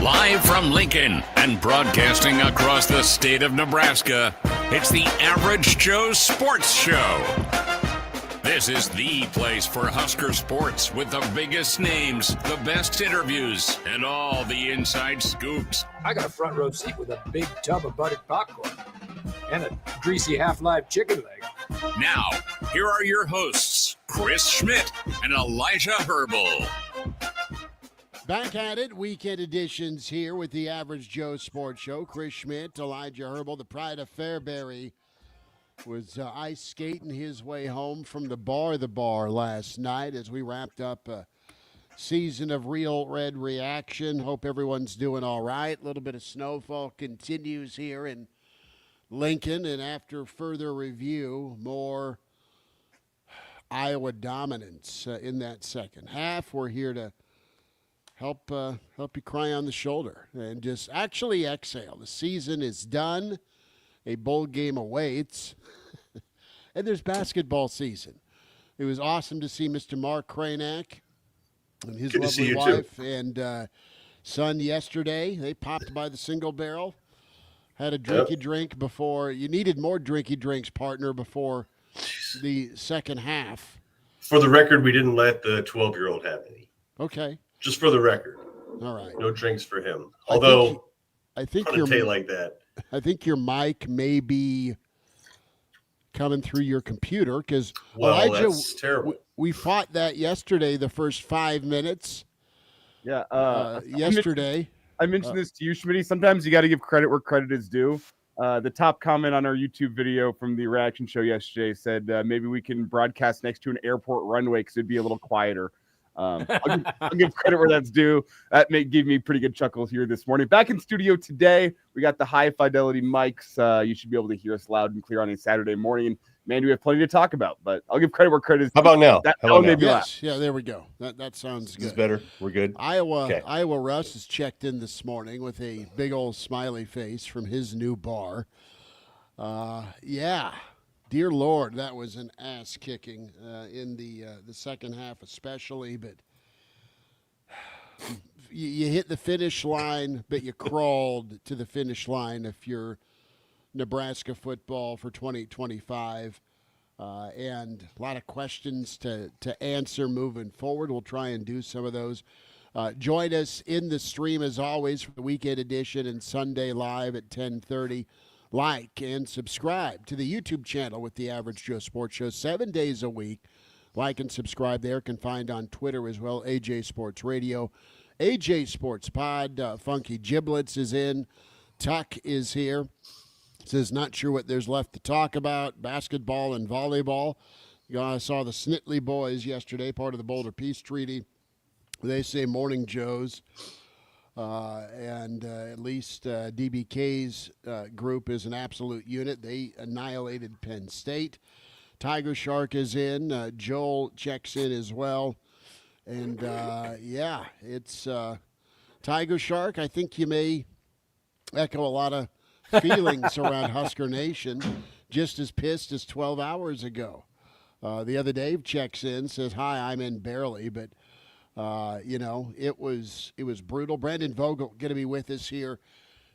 Live from Lincoln and broadcasting across the state of Nebraska, it's the Average Joe Sports Show. This is the place for Husker sports with the biggest names, the best interviews, and all the inside scoops. I got a front row seat with a big tub of buttered popcorn and a greasy half-live chicken leg. Now, here are your hosts, Chris Schmidt and Elijah Herbel. Back at it, weekend editions here with the Average Joe Sports Show. Chris Schmidt, Elijah Herbel, the pride of Fairbury, was ice skating his way home from the bar last night as we wrapped up a season of Real Red Reaction. Hope everyone's doing all right. A little bit of snowfall continues here in Lincoln, and after further review, more Iowa dominance in that second half. We're here to help you cry on the shoulder and just actually exhale. The season is done. A bowl game awaits. And there's basketball season. It was awesome to see Mr. Mark Kraynak and his lovely wife and son yesterday. They popped by the Single Barrel, had a drinky drink before. You needed more drinky drinks, partner, before the second half. For the record, we didn't let the 12-year-old have any. Okay. Just for the record. All right. No drinks for him. Although, I think your like that. I think your mic may be coming through your computer because Elijah, that's terrible. We fought that yesterday, the first 5 minutes. Yeah. Yesterday. I mentioned this to you, Schmitty. Sometimes you got to give credit where credit is due. The top comment on our YouTube video from the reaction show yesterday said maybe we can broadcast next to an airport runway because it'd be a little quieter. I'll give credit where that's due. That gave me pretty good chuckles here this morning. Back in studio today, we got the high fidelity mics. You should be able to hear us loud and clear on a Saturday morning. And man, we have plenty to talk about, but I'll give credit where credit is due. How about now? Yes. Yeah, there we go. That sounds good. This is better. We're good. Iowa Russ has checked in this morning with a big old smiley face from his new bar. Yeah. Dear Lord, that was an ass kicking in the second half, especially. But you hit the finish line, but you crawled to the finish line if you're Nebraska football for 2025, and a lot of questions to answer moving forward. We'll try and do some of those. Join us in the stream as always for the weekend edition and Sunday live at 10:30. Like and subscribe to the YouTube channel with the Average Joe Sports Show 7 days a week. Like and subscribe there. Can find on Twitter as well, AJ Sports Radio, AJ Sports Pod. Funky Giblets is in. Tuck is here. Says not sure what there's left to talk about. Basketball and volleyball. I saw the Snitley boys yesterday, part of the Boulder Peace Treaty. They say morning Joes. And at least DBK's group is an absolute unit. They annihilated Penn State. Tiger Shark is in. Joel checks in as well. And, it's Tiger Shark. I think you may echo a lot of feelings around Husker Nation, just as pissed as 12 hours ago. The other Dave checks in, says, hi, I'm in barely, but it was brutal. Brandon Vogel going to be with us here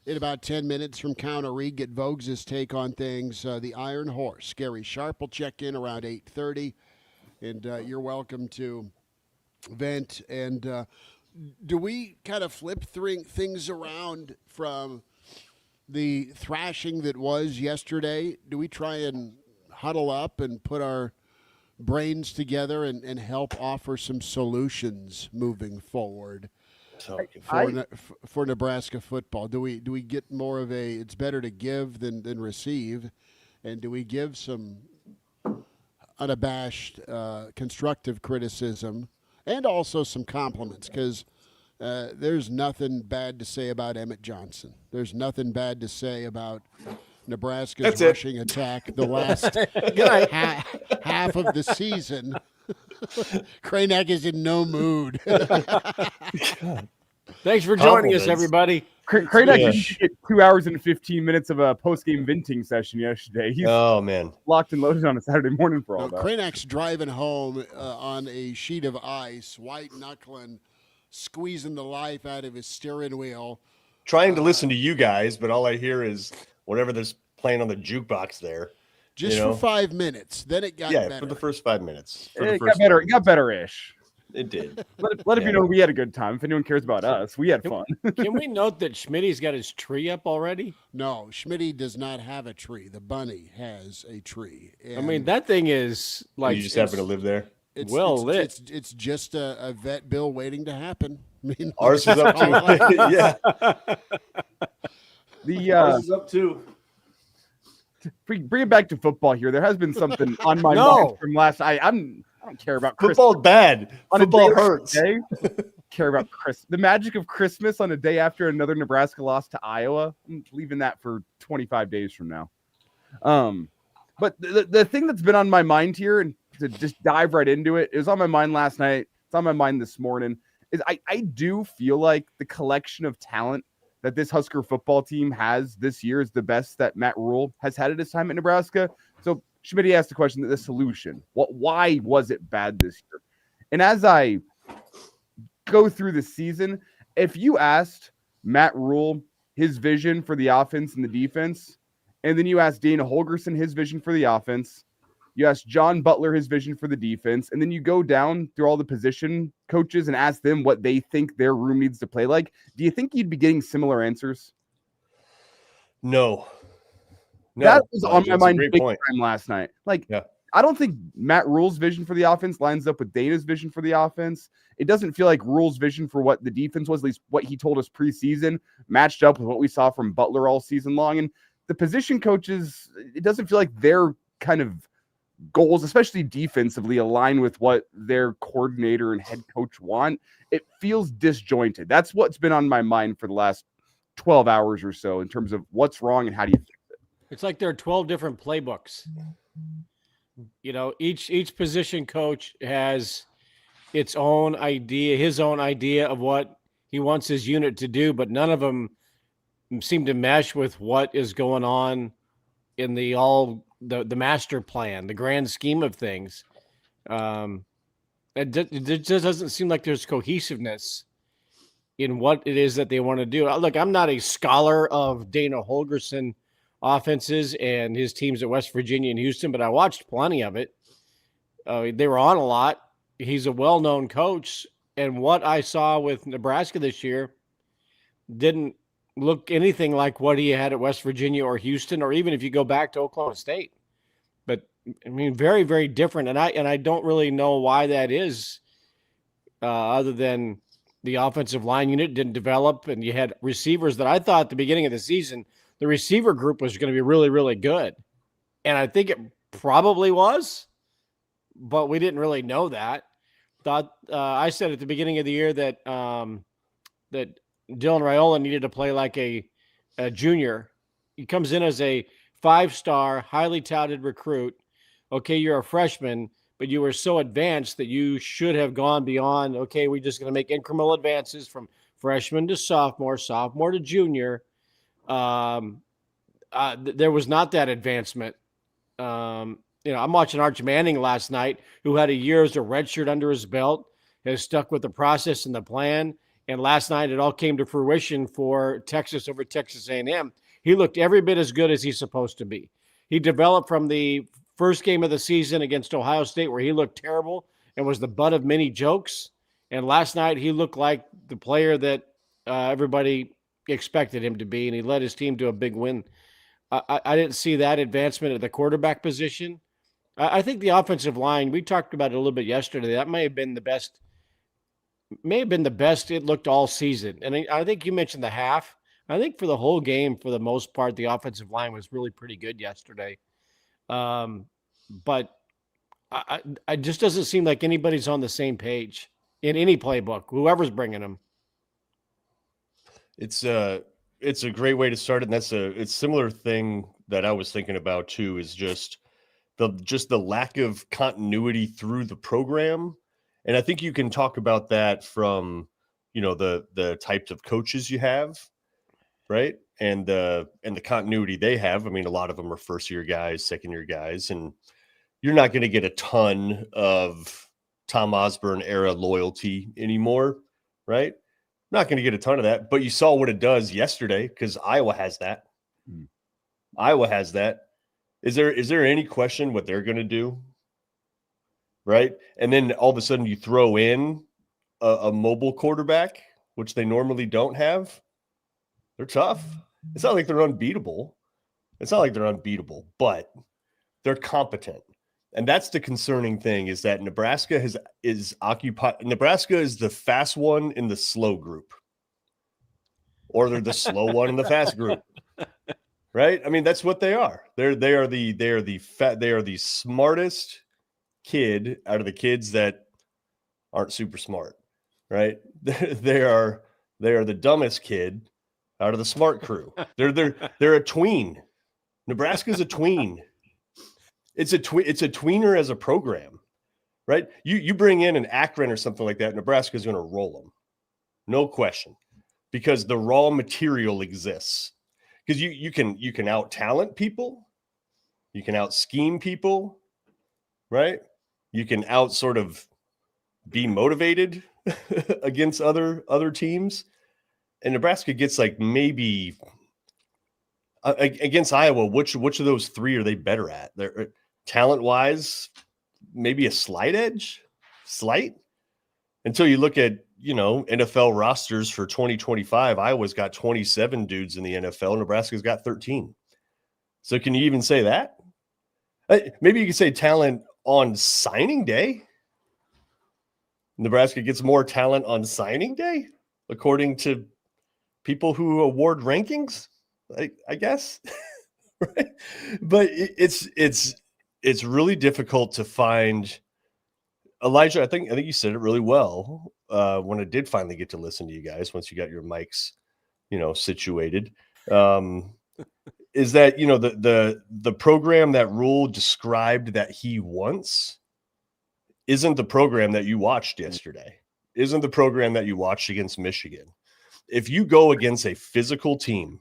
in about 10 minutes from Counter Reed. Get Vogues' take on things. The Iron Horse, Gary Sharp, will check in around 8:30. And you're welcome to vent. And do we kind of flip things around from the thrashing that was yesterday? Do we try and huddle up and put our brains together and help offer some solutions moving forward for Nebraska football? Do we get more of it's better to give than receive, and do we give some unabashed constructive criticism and also some compliments? Because there's nothing bad to say about Emmett Johnson. There's nothing bad to say about Nebraska's rushing attack the last half of the season. Kraynak is in no mood. Thanks for joining us, everybody. Kraynak did get 2 hours and 15 minutes of a post-game venting session yesterday. He's locked and loaded on a Saturday morning for all that. Kraynak's driving home on a sheet of ice, white-knuckling squeezing the life out of his steering wheel. Trying to listen to you guys, but all I hear is whatever there's playing on the jukebox there. Just for 5 minutes. Then it got better. For the first 5 minutes. It got better. It got better-ish. It did. Let it be known we had a good time. If anyone cares about us, we had fun. Can we note that Schmitty's got his tree up already? No, Schmitty does not have a tree. The bunny has a tree. I mean, that thing is like you just happen to live there. It's lit. It's just a vet bill waiting to happen. I mean, Ours is up too. Yeah. Ours is up too. Bring it back to football here. There has been something on my mind from last night. I don't care about football. Bad. Football hurts. Care about the magic of Christmas on a day after another Nebraska loss to Iowa. I'm leaving that for 25 days from now. But the thing that's been on my mind here, and to just dive right into it, was on my mind last night. It's on my mind this morning. Is I do feel like the collection of talent that this Husker football team has this year is the best that Matt Rule has had at his time at Nebraska. So Schmitty asked the question, the solution. Why was it bad this year? And as I go through the season, if you asked Matt Rule his vision for the offense and the defense, and then you asked Dana Holgorsen his vision for the offense, you asked John Butler his vision for the defense, and then you go down through all the position coaches and ask them what they think their room needs to play like, do you think you'd be getting similar answers? No. That was on my mind big time last night. I don't think Matt Rule's vision for the offense lines up with Dana's vision for the offense. It doesn't feel like Rule's vision for what the defense was, at least what he told us preseason, matched up with what we saw from Butler all season long. And the position coaches, it doesn't feel like their kind of goals, especially defensively, align with what their coordinator and head coach want. It feels disjointed. That's what's been on my mind for the last 12 hours or so in terms of what's wrong and how do you fix it. It's like there are 12 different playbooks. You know, each position coach has its own idea, his own idea of what he wants his unit to do, but none of them seem to mesh with what is going on in the master plan, the grand scheme of things. It just doesn't seem like there's cohesiveness in what it is that they want to do. Look, I'm not a scholar of Dana Holgorsen offenses and his teams at West Virginia and Houston, but I watched plenty of it. They were on a lot. He's a well-known coach, and what I saw with Nebraska this year didn't look anything like what he had at West Virginia or Houston, or even if you go back to Oklahoma State. But I mean, very, very different. And I don't really know why that is, other than the offensive line unit didn't develop, and you had receivers that I thought at the beginning of the season, the receiver group was going to be really, really good. And I think it probably was, but we didn't really know that. I said at the beginning of the year that that Dylan Raiola needed to play like a junior. He comes in as a 5-star, highly touted recruit. Okay, you're a freshman, but you were so advanced that you should have gone beyond, okay, we're just going to make incremental advances from freshman to sophomore to junior. There was not that advancement. I'm watching Arch Manning last night, who had a year as a redshirt under his belt, has stuck with the process and the plan. And last night, it all came to fruition for Texas over Texas A&M. He looked every bit as good as he's supposed to be. He developed from the first game of the season against Ohio State, where he looked terrible and was the butt of many jokes. And last night, he looked like the player that everybody expected him to be, and he led his team to a big win. I didn't see that advancement at the quarterback position. I think the offensive line, we talked about it a little bit yesterday, that may have been the best it looked all season. And I think you mentioned the half. I think for the whole game, for the most part, the offensive line was really pretty good yesterday. But I just doesn't seem like anybody's on the same page in any playbook, whoever's bringing them. It's a great way to start it. And it's similar thing that I was thinking about too, is just the lack of continuity through the program. And I think you can talk about that from, the types of coaches you have, right? And the continuity they have. I mean, a lot of them are first-year guys, second-year guys, and you're not going to get a ton of Tom Osborne era loyalty anymore, right? Not going to get a ton of that, but you saw what it does yesterday because Iowa has that. Iowa has that. Is there any question what they're going to do? Right? And then all of a sudden you throw in a mobile quarterback, which they normally don't have. They're tough. It's not like they're unbeatable. But they're competent. And that's the concerning thing is that Nebraska is the fast one in the slow group. Or they're the slow one in the fast group. Right? I mean, that's what they are. They are the smartest kid out of the kids that aren't super smart. Right? They are the dumbest kid out of the smart crew. They're a tween. Nebraska's a tween. It's a tweener as a program, right? You bring in an Akron or something like that, Nebraska's going to roll them, no question, because the raw material exists. Because you can out talent people, you can out scheme people, right? You can out sort of be motivated against other teams, and Nebraska gets like maybe against Iowa. Which of those three are they better at? They're talent-wise, maybe a slight edge, until you look at, NFL rosters for 2025. Iowa's got 27 dudes in the NFL. Nebraska's got 13. So can you even say that? Maybe you could say talent on signing day. Nebraska gets more talent on signing day, according to people who award rankings, I guess. Right? But it's really difficult to find. Elijah, I think you said it really well when I did finally get to listen to you guys once you got your mics, situated. Is that the program that Rule described that he wants isn't the program that you watched yesterday, isn't the program that you watched against Michigan. If you go against a physical team,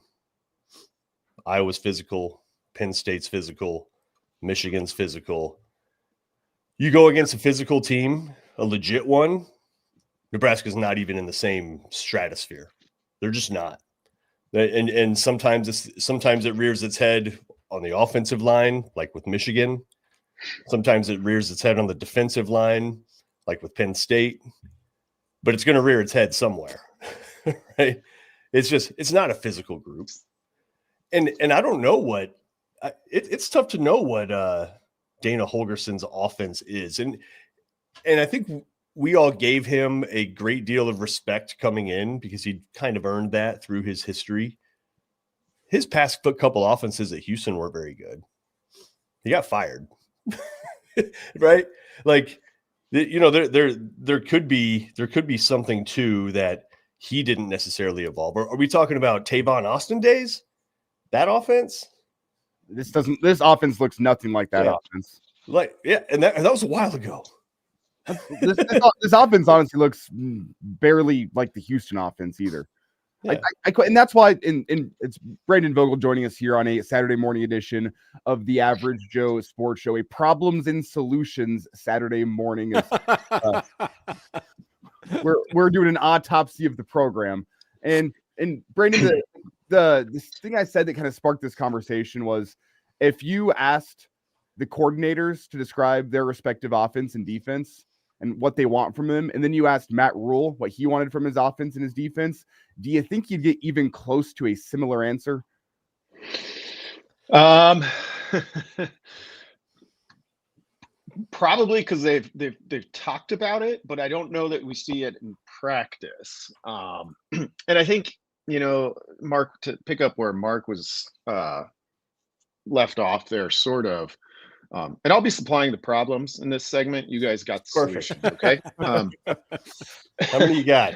Iowa's physical, Penn State's physical, Michigan's physical. You go against a physical team, a legit one, Nebraska's not even in the same stratosphere. They're just not. And sometimes it rears its head on the offensive line, like with Michigan. Sometimes it rears its head on the defensive line, like with Penn State. But it's going to rear its head somewhere, right? It's not a physical group. And I don't know it's tough to know what Dana Holgerson's offense is. And I think we all gave him a great deal of respect coming in because he kind of earned that through his history. His past couple offenses at Houston weren't very good. He got fired, right? Like, there could be something too that he didn't necessarily evolve. Are we talking about Tavon Austin days? That offense? This offense looks nothing like that offense. And that was a while ago. This offense honestly looks barely like the Houston offense either. Yeah. And that's why it's Brandon Vogel joining us here on a Saturday morning edition of the Average Joe Sports Show, a problems and solutions Saturday morning. We're doing an autopsy of the program, and Brandon, the thing I said that kind of sparked this conversation was if you asked the coordinators to describe their respective offense and defense and what they want from him, and then you asked Matt Rule what he wanted from his offense and his defense, do you think you'd get even close to a similar answer? Probably because they've talked about it, but I don't know that we see it in practice. And I think, Mark, to pick up where Mark was left off there, sort of. And I'll be supplying the problems in this segment. You guys got the solutions, okay? How many you got?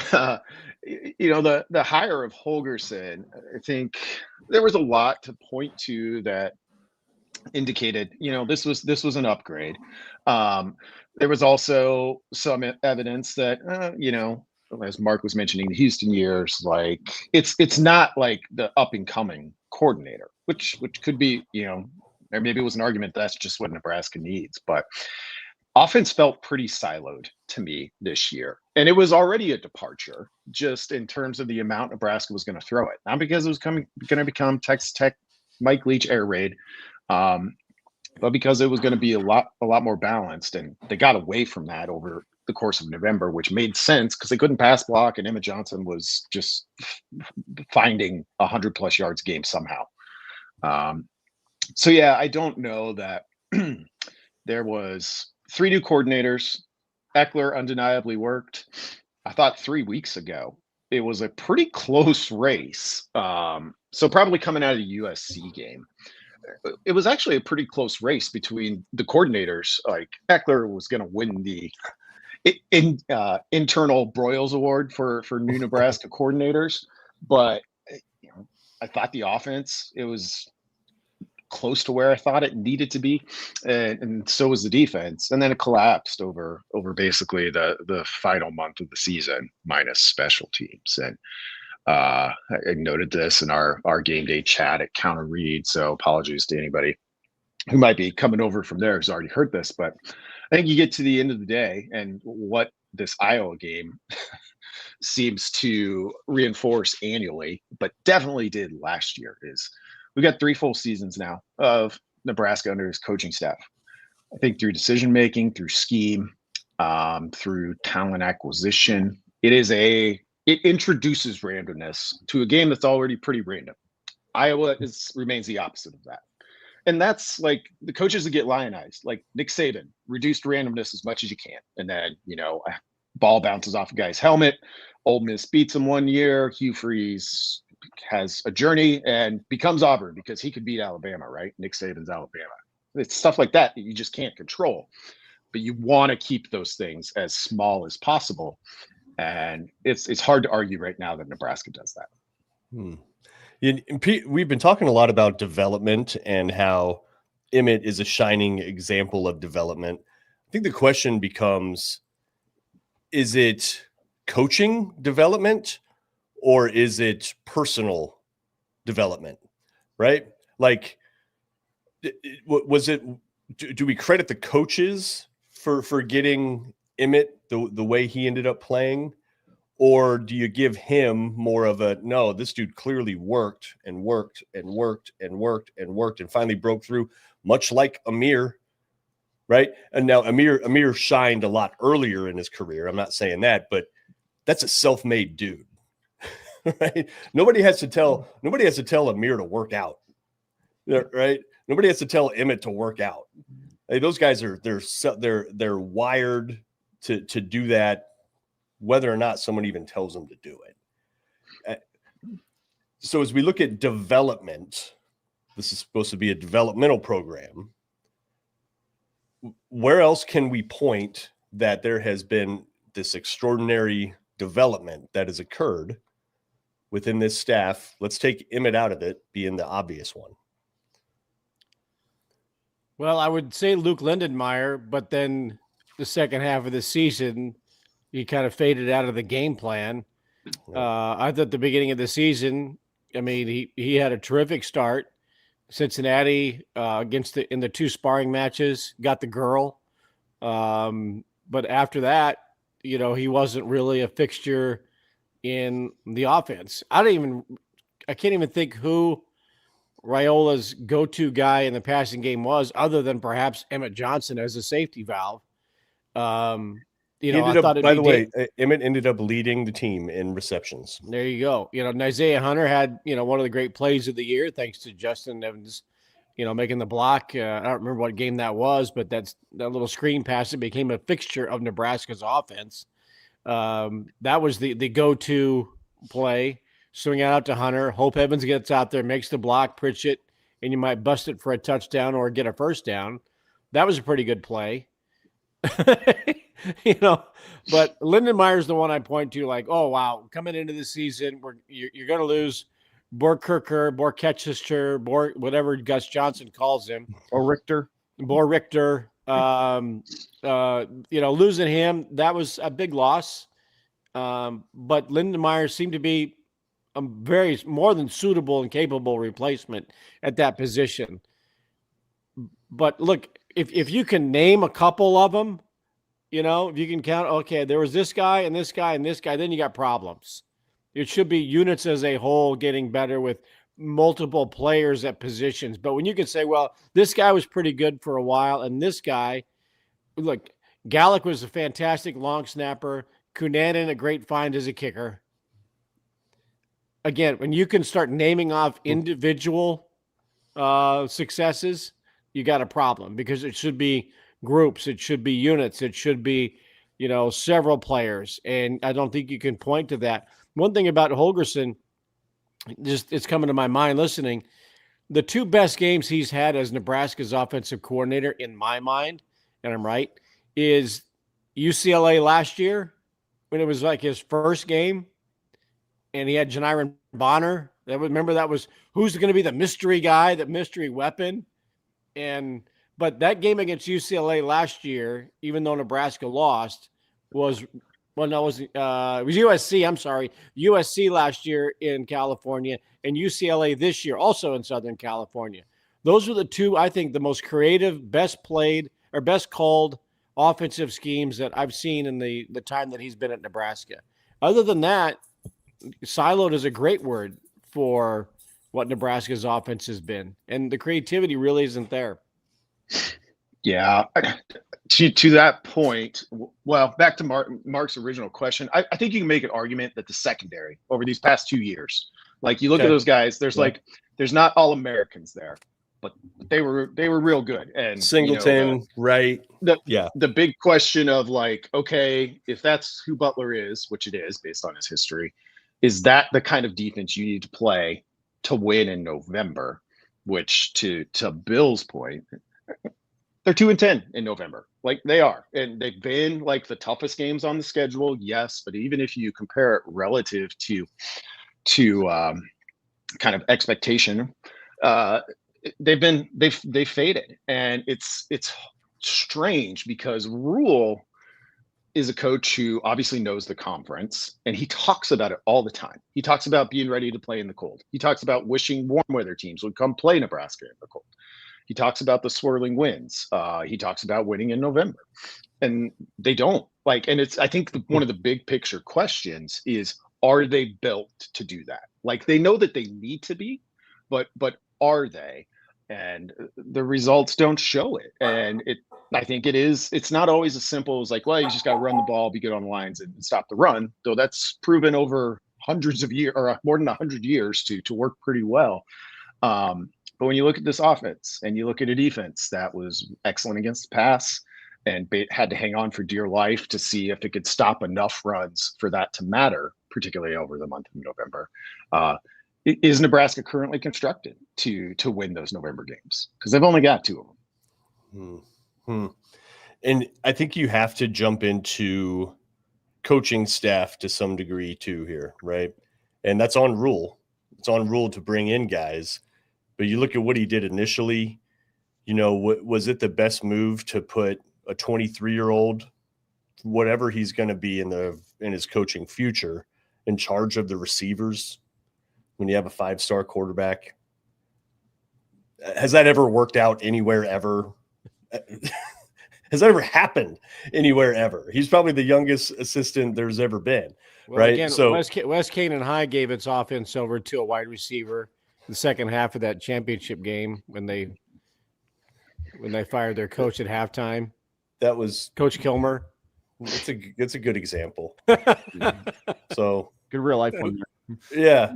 The hire of Holgorsen, I think there was a lot to point to that indicated, this was an upgrade. There was also some evidence that, as Mark was mentioning, the Houston years, like it's not like the up and coming coordinator, which could be, or maybe it was an argument that's just what Nebraska needs. But offense felt pretty siloed to me this year. And it was already a departure just in terms of the amount Nebraska was going to throw it. Not because it was going to become Texas Tech, Mike Leach air raid, but because it was going to be a lot more balanced. And they got away from that over the course of November, which made sense because they couldn't pass block, and Emmett Johnson was just finding 100+ yards a game somehow. So yeah, I don't know that there was 3 new coordinators. Eckler undeniably worked. I thought 3 weeks ago it was a pretty close race. So probably coming out of the USC game, it was actually a pretty close race between the coordinators. Like Eckler was going to win the internal Broyles Award for new Nebraska coordinators, but I thought the offense, it was close to where I thought it needed to be, and so was the defense. And then it collapsed over basically the final month of the season, minus special teams. And I noted this in our game day chat at Counter Read, so apologies to anybody who might be coming over from there who's already heard this. But I think you get to the end of the day, and what this Iowa game seems to reinforce annually, but definitely did last year, is we got 3 full seasons now of Nebraska under his coaching staff. I think through decision making, through scheme, through talent acquisition, it introduces randomness to a game that's already pretty random. Iowa remains the opposite of that. And that's like the coaches that get lionized, like Nick Saban, reduced randomness as much as you can. And then, a ball bounces off a guy's helmet. Ole Miss beats him one year. Hugh Freeze has a journey and becomes Auburn because he could beat Alabama, right? Nick Saban's Alabama. It's stuff like that you just can't control. But you want to keep those things as small as possible. And it's hard to argue right now that Nebraska does that. Pete, we've been talking a lot about development and how Emmett is a shining example of development. I think the question becomes, is it coaching development or is it personal development, right? Like, was it, do we credit the coaches for getting Emmett the way he ended up playing? Or do you give him more of a, no, this dude clearly worked and worked and worked and worked and worked and finally broke through, much like Amir, right? And now Amir shined a lot earlier in his career. I'm not saying that, but that's a self-made dude, right? Nobody has to tell Amir to work out, right? Nobody has to tell Emmett to work out. Hey, those guys they're wired to do that, whether or not someone even tells them to do it. So as we look at development, this is supposed to be a developmental program. Where else can we point that there has been this extraordinary development that has occurred within this staff? Let's take Emmett out of it, being the obvious one. Well, I would say Luke Lindenmeyer, but then the second half of the season, he kind of faded out of the game plan. I thought the beginning of the season, I mean, he had a terrific start. Cincinnati in the 2 sparring matches, got the girl. But after that, he wasn't really a fixture in the offense. I can't even think who Raiola's go-to guy in the passing game was, other than perhaps Emmett Johnson as a safety valve. Emmett ended up leading the team in receptions. There you go. Isaiah Hunter had, one of the great plays of the year, thanks to Justin Evans, making the block. I don't remember what game that was, but that little screen pass that became a fixture of Nebraska's offense. That was the go-to play. Swing it out to Hunter. Hope Evans gets out there, makes the block, Pritchett, and you might bust it for a touchdown or get a first down. That was a pretty good play. But Lindenmeyer's the one I point to, like, oh wow, coming into the season, you're going to lose Borkirker, Borketchester, whatever Gus Johnson calls him, or Richter. Losing him, that was a big loss. But Lindenmeyer seemed to be a more than suitable and capable replacement at that position. But look, if you can name a couple of them, if you can count, okay, there was this guy and this guy and this guy, then you got problems. It should be units as a whole getting better with multiple players at positions. But when you can say, well, this guy was pretty good for a while, and this guy, look, Gallick was a fantastic long snapper. Cunanan, a great find as a kicker. Again, when you can start naming off individual successes, you got a problem, because it should be groups, it should be units, it should be, several players. And I don't think you can point to that. One thing about Holgorsen, it's coming to my mind listening, the two best games he's had as Nebraska's offensive coordinator, in my mind, and I'm right, is UCLA last year when it was like his first game, and he had Janiron Bonner. Remember, that was who's going to be the mystery guy, the mystery weapon. But that game against UCLA last year, even though Nebraska lost, it was USC. I'm sorry, USC last year in California, and UCLA this year, also in Southern California. Those are the two, I think, the most creative, best played or best called offensive schemes that I've seen in the time that he's been at Nebraska. Other than that, siloed is a great word for what Nebraska's offense has been, and the creativity really isn't there. Yeah, to that point, well, back to Mark's original question, I think you can make an argument that the secondary over these past 2 years, like you look at those guys, there's not all Americans there, but they were real good. And Singleton, right? The big question of like, okay, if that's who Butler is, which it is based on his history, is that the kind of defense you need to play to win in November? Which, to Bill's point, they're 2-10 in November. Like they are. And they've been like the toughest games on the schedule. Yes. But even if you compare it relative to kind of expectation, they've faded. And it's strange because Rule is a coach who obviously knows the conference, and he talks about it all the time. He talks about being ready to play in the cold. He talks about wishing warm weather teams would come play Nebraska in the cold. He talks about the swirling winds. He talks about winning in November, and they don't. And I think one of the big picture questions is, are they built to do that? Like they know that they need to be, but are they? And the results don't show it. And I think it's not always as simple as like, well, you just got to run the ball, be good on the lines, and stop the run. Though that's proven over hundreds of years, or more than 100 years, to work pretty well. But when you look at this offense and you look at a defense that was excellent against the pass and had to hang on for dear life to see if it could stop enough runs for that to matter, particularly over the month of November. Is Nebraska currently constructed to win those November games? Because they've only got 2 of them. And I think you have to jump into coaching staff to some degree too here, right? And that's on Rule. It's on Rule to bring in guys. But you look at what he did initially, was it the best move to put a 23-year-old, whatever he's going to be in his coaching future, in charge of the receivers when you have a 5-star quarterback? Has that ever worked out anywhere ever? Has that ever happened anywhere ever? He's probably the youngest assistant there's ever been, right? Again, so West Canaan High gave its offense over to a wide receiver the second half of that championship game when they fired their coach at halftime. That was Coach Kilmer. It's a good example. So good real life one. Yeah,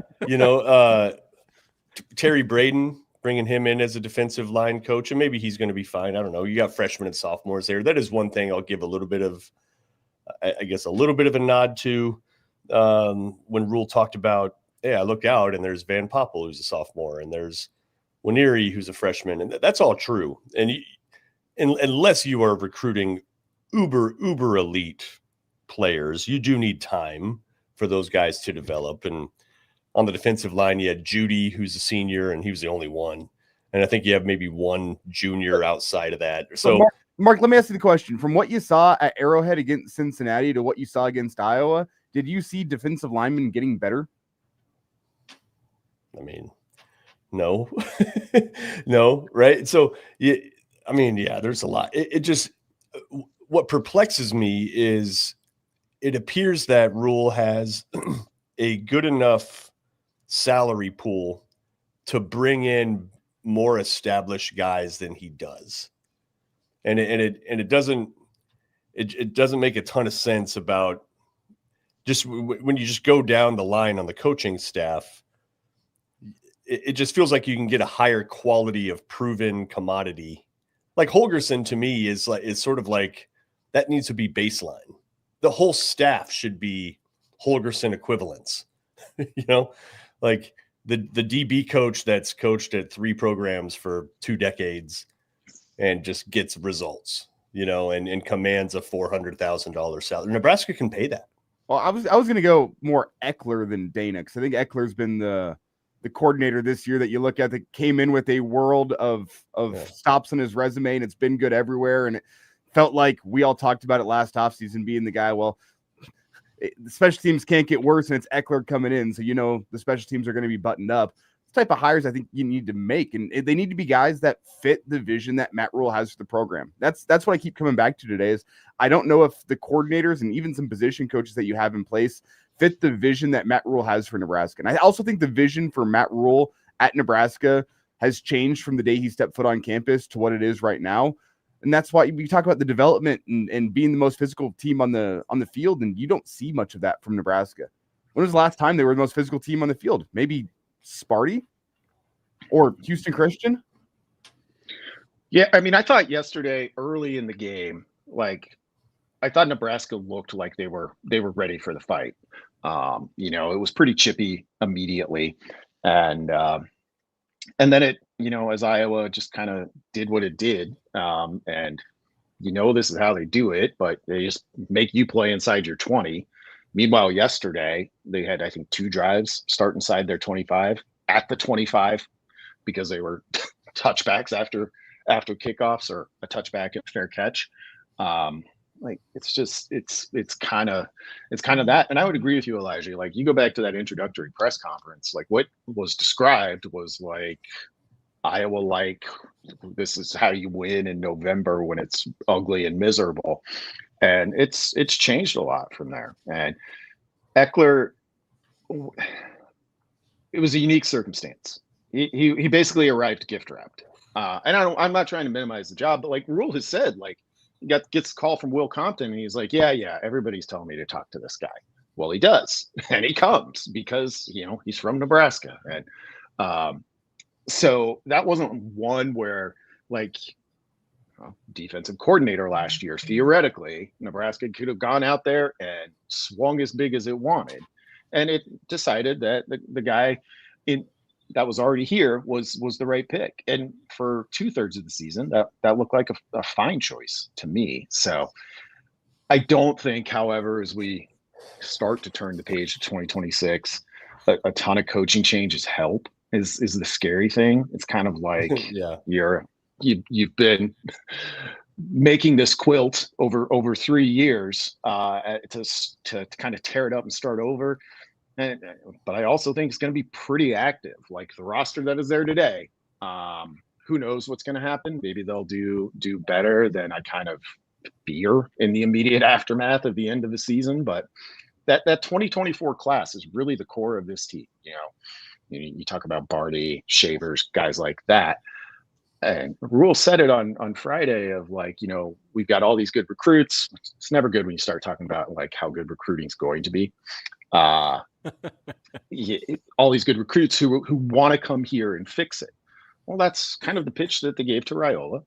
Terry Braden, bringing him in as a defensive line coach, and maybe he's going to be fine. I don't know. You got freshmen and sophomores there. That is one thing I'll give a little bit of a nod to when Rule talked about, hey, I look out and there's Van Poppel, who's a sophomore, and there's Waneri, who's a freshman, and that's all true. And unless you are recruiting uber elite players, you do need time for those guys to develop. And on the defensive line, you had Judy, who's a senior, and he was the only one. And I think you have maybe one junior outside of that. So Mark, let me ask you the question. From what you saw at Arrowhead against Cincinnati to what you saw against Iowa, did you see defensive linemen getting better? I mean, no. No, right? So I mean, yeah, there's a lot. It just, what perplexes me is it appears that Rule has a good enough salary pool to bring in more established guys than he does. And it doesn't make a ton of sense about just when you just go down the line on the coaching staff. It just feels like you can get a higher quality of proven commodity. Like Holgerson to me is sort of like that needs to be baseline. The whole staff should be Holgerson equivalents, like the DB coach that's coached at 3 programs for 2 decades and just gets results, and commands a $400,000 salary. Nebraska can pay that. Well, I was going to go more Eckler than Dana, because I think Eckler's been the coordinator this year that you look at that came in with a world of stops on his resume, and it's been good everywhere. And it felt like we all talked about it last offseason, being the guy, the special teams can't get worse, and it's Eckler coming in. So, the special teams are going to be buttoned up. This type of hires I think you need to make, and they need to be guys that fit the vision that Matt Rule has for the program. That's what I keep coming back to today is I don't know if the coordinators and even some position coaches that you have in place fit the vision that Matt Rule has for Nebraska. And I also think the vision for Matt Rule at Nebraska has changed from the day he stepped foot on campus to what it is right now. And that's why we talk about the development and being the most physical team on the field, and you don't see much of that from Nebraska. When was the last time they were the most physical team on the field? Maybe Sparty or Houston Christian? Yeah, I mean, I thought yesterday early in the game, I thought Nebraska looked like they were ready for the fight. It was pretty chippy immediately, and then it, as Iowa just kind of did what it did, and this is how they do it, but they just make you play inside your 20. Meanwhile, yesterday they had, I think, 2 drives start inside their 25 at the 25 because they were touchbacks after kickoffs or a touchback and fair catch. It's kind of that. And I would agree with you, Elijah. You go back to that introductory press conference, what was described was Iowa, this is how you win in November when it's ugly and miserable. And it's changed a lot from there. And Eckler, it was a unique circumstance. He basically arrived gift wrapped. And I'm not trying to minimize the job, but Rule has said, he gets a call from Will Compton, and he's like, yeah, everybody's telling me to talk to this guy. Well, he does, and he comes because he's from Nebraska, and so that wasn't one where defensive coordinator last year. Theoretically, Nebraska could have gone out there and swung as big as it wanted, and it decided that the guy that was already here was the right pick. And for 2/3 of the season, that looked like a fine choice to me. So I don't think, however, as we start to turn the page to 2026, a ton of coaching changes help is the scary thing. It's kind of like you've been making this quilt over 3 years to kind of tear it up and start over. But I also think it's going to be pretty active, like the roster that is there today. Who knows what's going to happen? Maybe they'll do better than I kind of fear in the immediate aftermath of the end of the season. But that 2024 class is really the core of this team. You talk about Barty, Shavers, guys like that. And Rule said it on Friday of we've got all these good recruits. It's never good when you start talking about how good recruiting is going to be. All these good recruits who want to come here and fix it. Well, that's kind of the pitch that they gave to Raiola.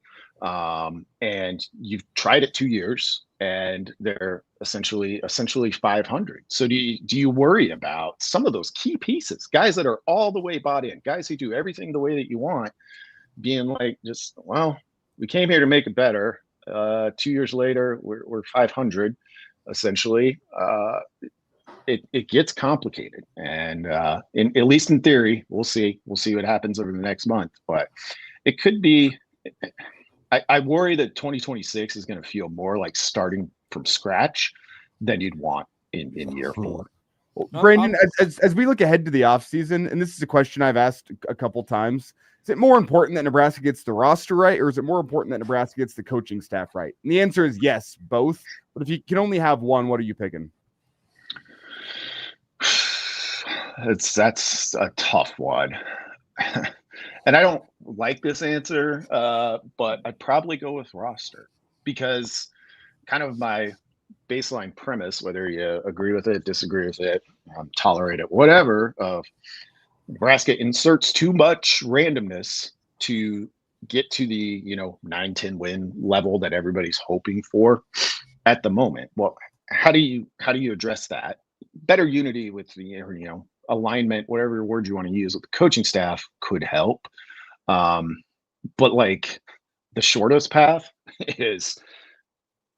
And you've tried it 2 years, and they're essentially 500. So do you worry about some of those key pieces, guys that are all the way bought in, guys who do everything the way that you want, being we came here to make it better. 2 years later, we're 500, essentially. It gets complicated, and at least in theory, we'll see what happens over the next month. But it could be. I worry that 2026 is going to feel more like starting from scratch than you'd want in year 4. Brandon, as we look ahead to the offseason, and this is a question I've asked a couple times, Is it more important that Nebraska gets the roster right, or is it more important that Nebraska gets the coaching staff right? And the answer is yes, both. But if you can only have one, what are you picking? That's a tough one. And I don't like this answer, but I'd probably go with roster, because kind of my baseline premise, whether you agree with it, disagree with it, tolerate it, whatever, of Nebraska inserts too much randomness to get to the 9-10 win level that everybody's hoping for at the moment. Well, how do you address that? Better unity with the alignment, whatever word you want to use, with the coaching staff could help. But like, the shortest path is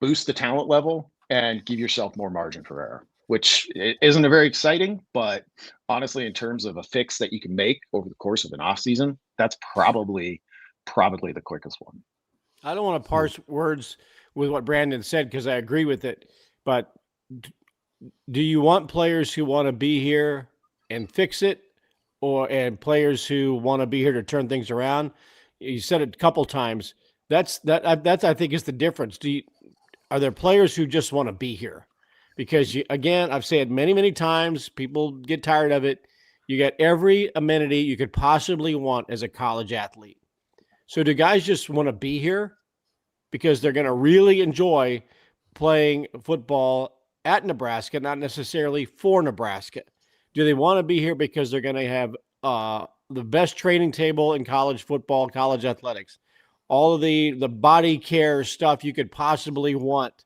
boost the talent level and give yourself more margin for error, which isn't a very exciting, but honestly, in terms of a fix that you can make over the course of an offseason, that's probably the quickest one. I don't want to parse words with what Brandon said, because I agree with it. But do you want players who want to be here and fix it, and players who want to be here to turn things around? You said it a couple times. That's I think is the difference. Are there players who just want to be here? Because again, I've said many, many times, people get tired of it. You get every amenity you could possibly want as a college athlete. So do guys just want to be here because they're going to really enjoy playing football at Nebraska, not necessarily for Nebraska? Do they want to be here because they're going to have the best training table in college football, college athletics, all of the body care stuff you could possibly want,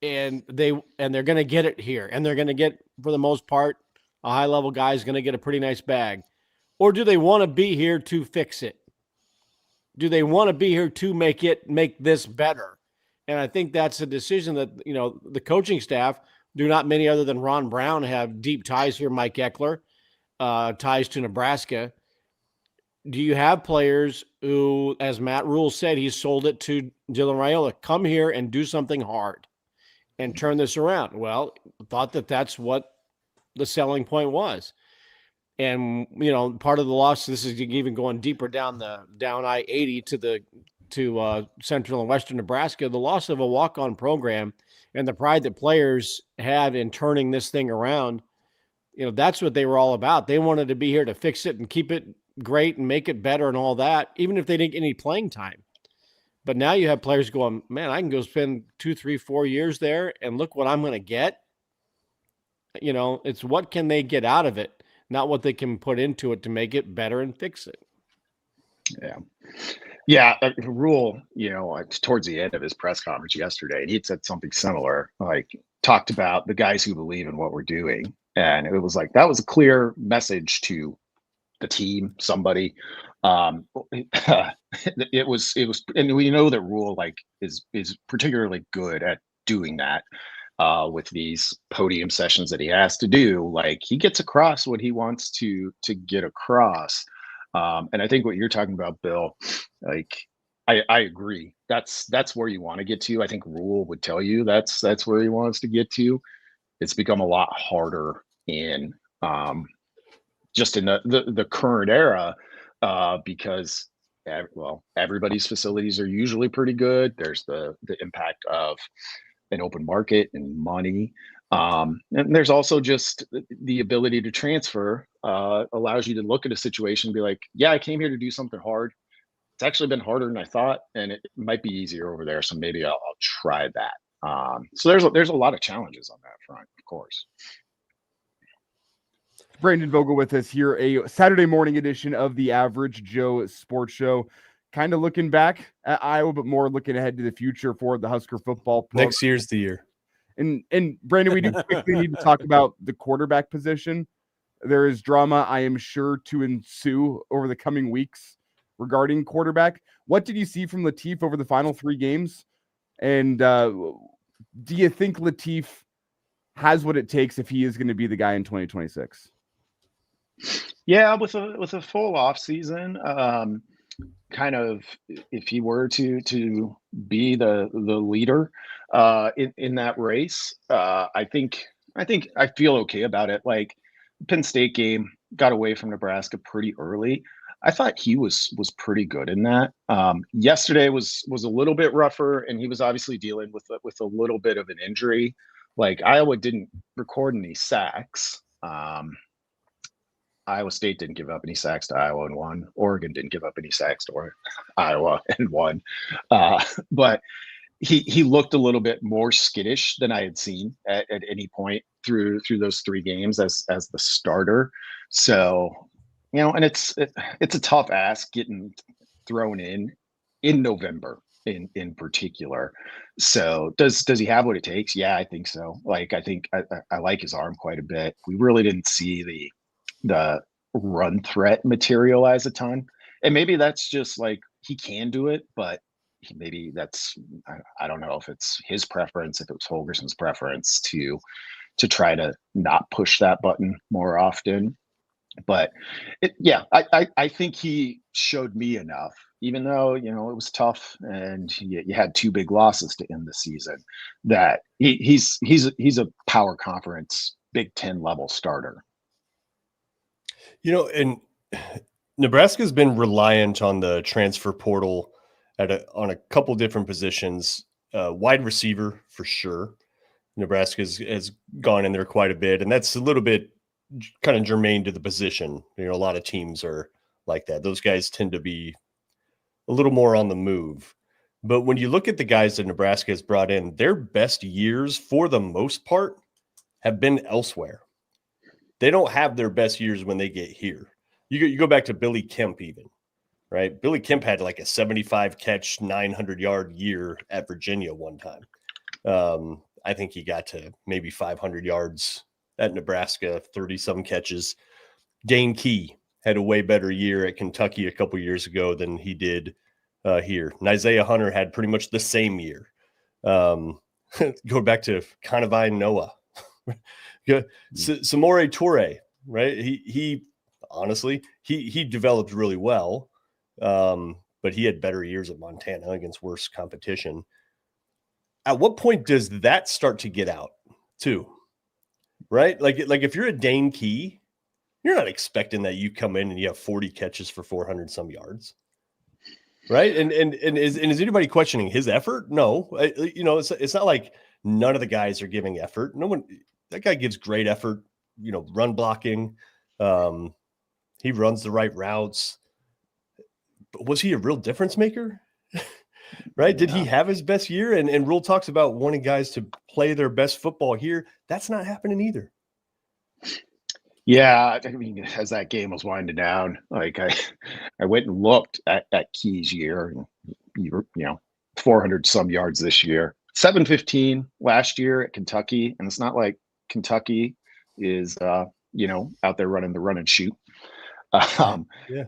and they're going to get it here, and they're going to get, for the most part, a high level guy is going to get a pretty nice bag? Or do they want to be here to fix it? Do they want to be here to make this better? And I think that's a decision that, the coaching staff, do not many other than Ron Brown have deep ties here, Mike Eckler, ties to Nebraska. Do you have players who, as Matt Rule said, he sold it to Dylan Raiola, come here and do something hard and turn this around? Well, thought that's what the selling point was. And, part of the loss, this is even going deeper down I-80 to central and western Nebraska, the loss of a walk-on program and the pride that players had in turning this thing around. That's what they were all about. They wanted to be here to fix it and keep it great and make it better and all that, even if they didn't get any playing time. But now you have players going, man, I can go spend 2, 3, 4 years there and look what I'm going to get. It's what can they get out of it, not what they can put into it to make it better and fix it. Yeah. Rule, towards the end of his press conference yesterday, and he'd said something similar, like talked about the guys who believe in what we're doing. And it was like, that was a clear message to the team, somebody. It was, and we know that Rule is particularly good at doing that with these podium sessions that he has to do. Like, he gets across what he wants to get across. And I think what you're talking about, Bill, I agree. That's where you want to get to. I think Rule would tell you that's where he wants to get to. It's become a lot harder in just in the current era because everybody's facilities are usually pretty good. There's the impact of an open market and money. And there's also just the ability to transfer allows you to look at a situation and be like, yeah, I came here to do something hard. It's actually been harder than I thought, and it might be easier over there. So maybe I'll try that. So there's a lot of challenges on that front, of course. Brandon Vogel with us here, a Saturday morning edition of the Average Joe Sports Show. Kind of looking back at Iowa, but more looking ahead to the future for the Husker football program. Next year's the year. And Brandon, we do quickly need to talk about the quarterback position. There is drama, I am sure, to ensue over the coming weeks regarding quarterback. What did you see from Latif over the final 3 games? And do you think Latif has what it takes if he is going to be the guy in 2026? Yeah, with a full off season, kind of, if he were to be the leader in that race, I think I feel okay about it. Like, Penn State game got away from Nebraska pretty early. I thought he was pretty good in that. Yesterday was a little bit rougher, and he was obviously dealing with a little bit of an injury. Like Iowa didn't record any sacks. Iowa State didn't give up any sacks to Iowa and won. Oregon didn't give up any sacks to Iowa and won. But he looked a little bit more skittish than I had seen at any point through those 3 games as the starter. So, and it's a tough ask getting thrown in November in particular. So does he have what it takes? Yeah, I think so. Like, I think I like his arm quite a bit. We really didn't see the run threat materialize a ton. And maybe that's just like, he can do it, but maybe that's, I don't know if it's his preference, if it was Holgerson's preference to try to not push that button more often. But I think he showed me enough, even though, it was tough and you had 2 big losses to end the season, that he's a power conference Big Ten level starter. And Nebraska's been reliant on the transfer portal on a couple different positions. Wide receiver for sure. Nebraska has gone in there quite a bit, and that's a little bit kind of germane to the position. A lot of teams are like that. Those guys tend to be a little more on the move. But when you look at the guys that Nebraska has brought in, their best years for the most part have been elsewhere. They don't have their best years when they get here. You go back to Billy Kemp even, right? Billy Kemp had like a 75 catch, 900-yard year at Virginia one time. I think he got to maybe 500 yards at Nebraska, 30-some catches. Dane Key had a way better year at Kentucky a couple years ago than he did here. And Isaiah Hunter had pretty much the same year. Go back to Kanavai Noah. Samori Toure, right? He honestly, he developed really well, but he had better years at Montana against worse competition. At what point does that start to get out too? Right? Like if you're a Dane Key, you're not expecting that you come in and you have 40 catches for 400 some yards. Right. And is anybody questioning his effort? No, it's not like none of the guys are giving effort. No one, that guy gives great effort, run blocking. He runs the right routes. But was he a real difference maker? Right? Did he have his best year? And Rule talks about wanting guys to play their best football here. That's not happening either. Yeah, I mean, as that game was winding down, like I went and looked at Key's year, and 400 some yards this year, 715 last year at Kentucky, and it's not like Kentucky is out there running the run and shoot.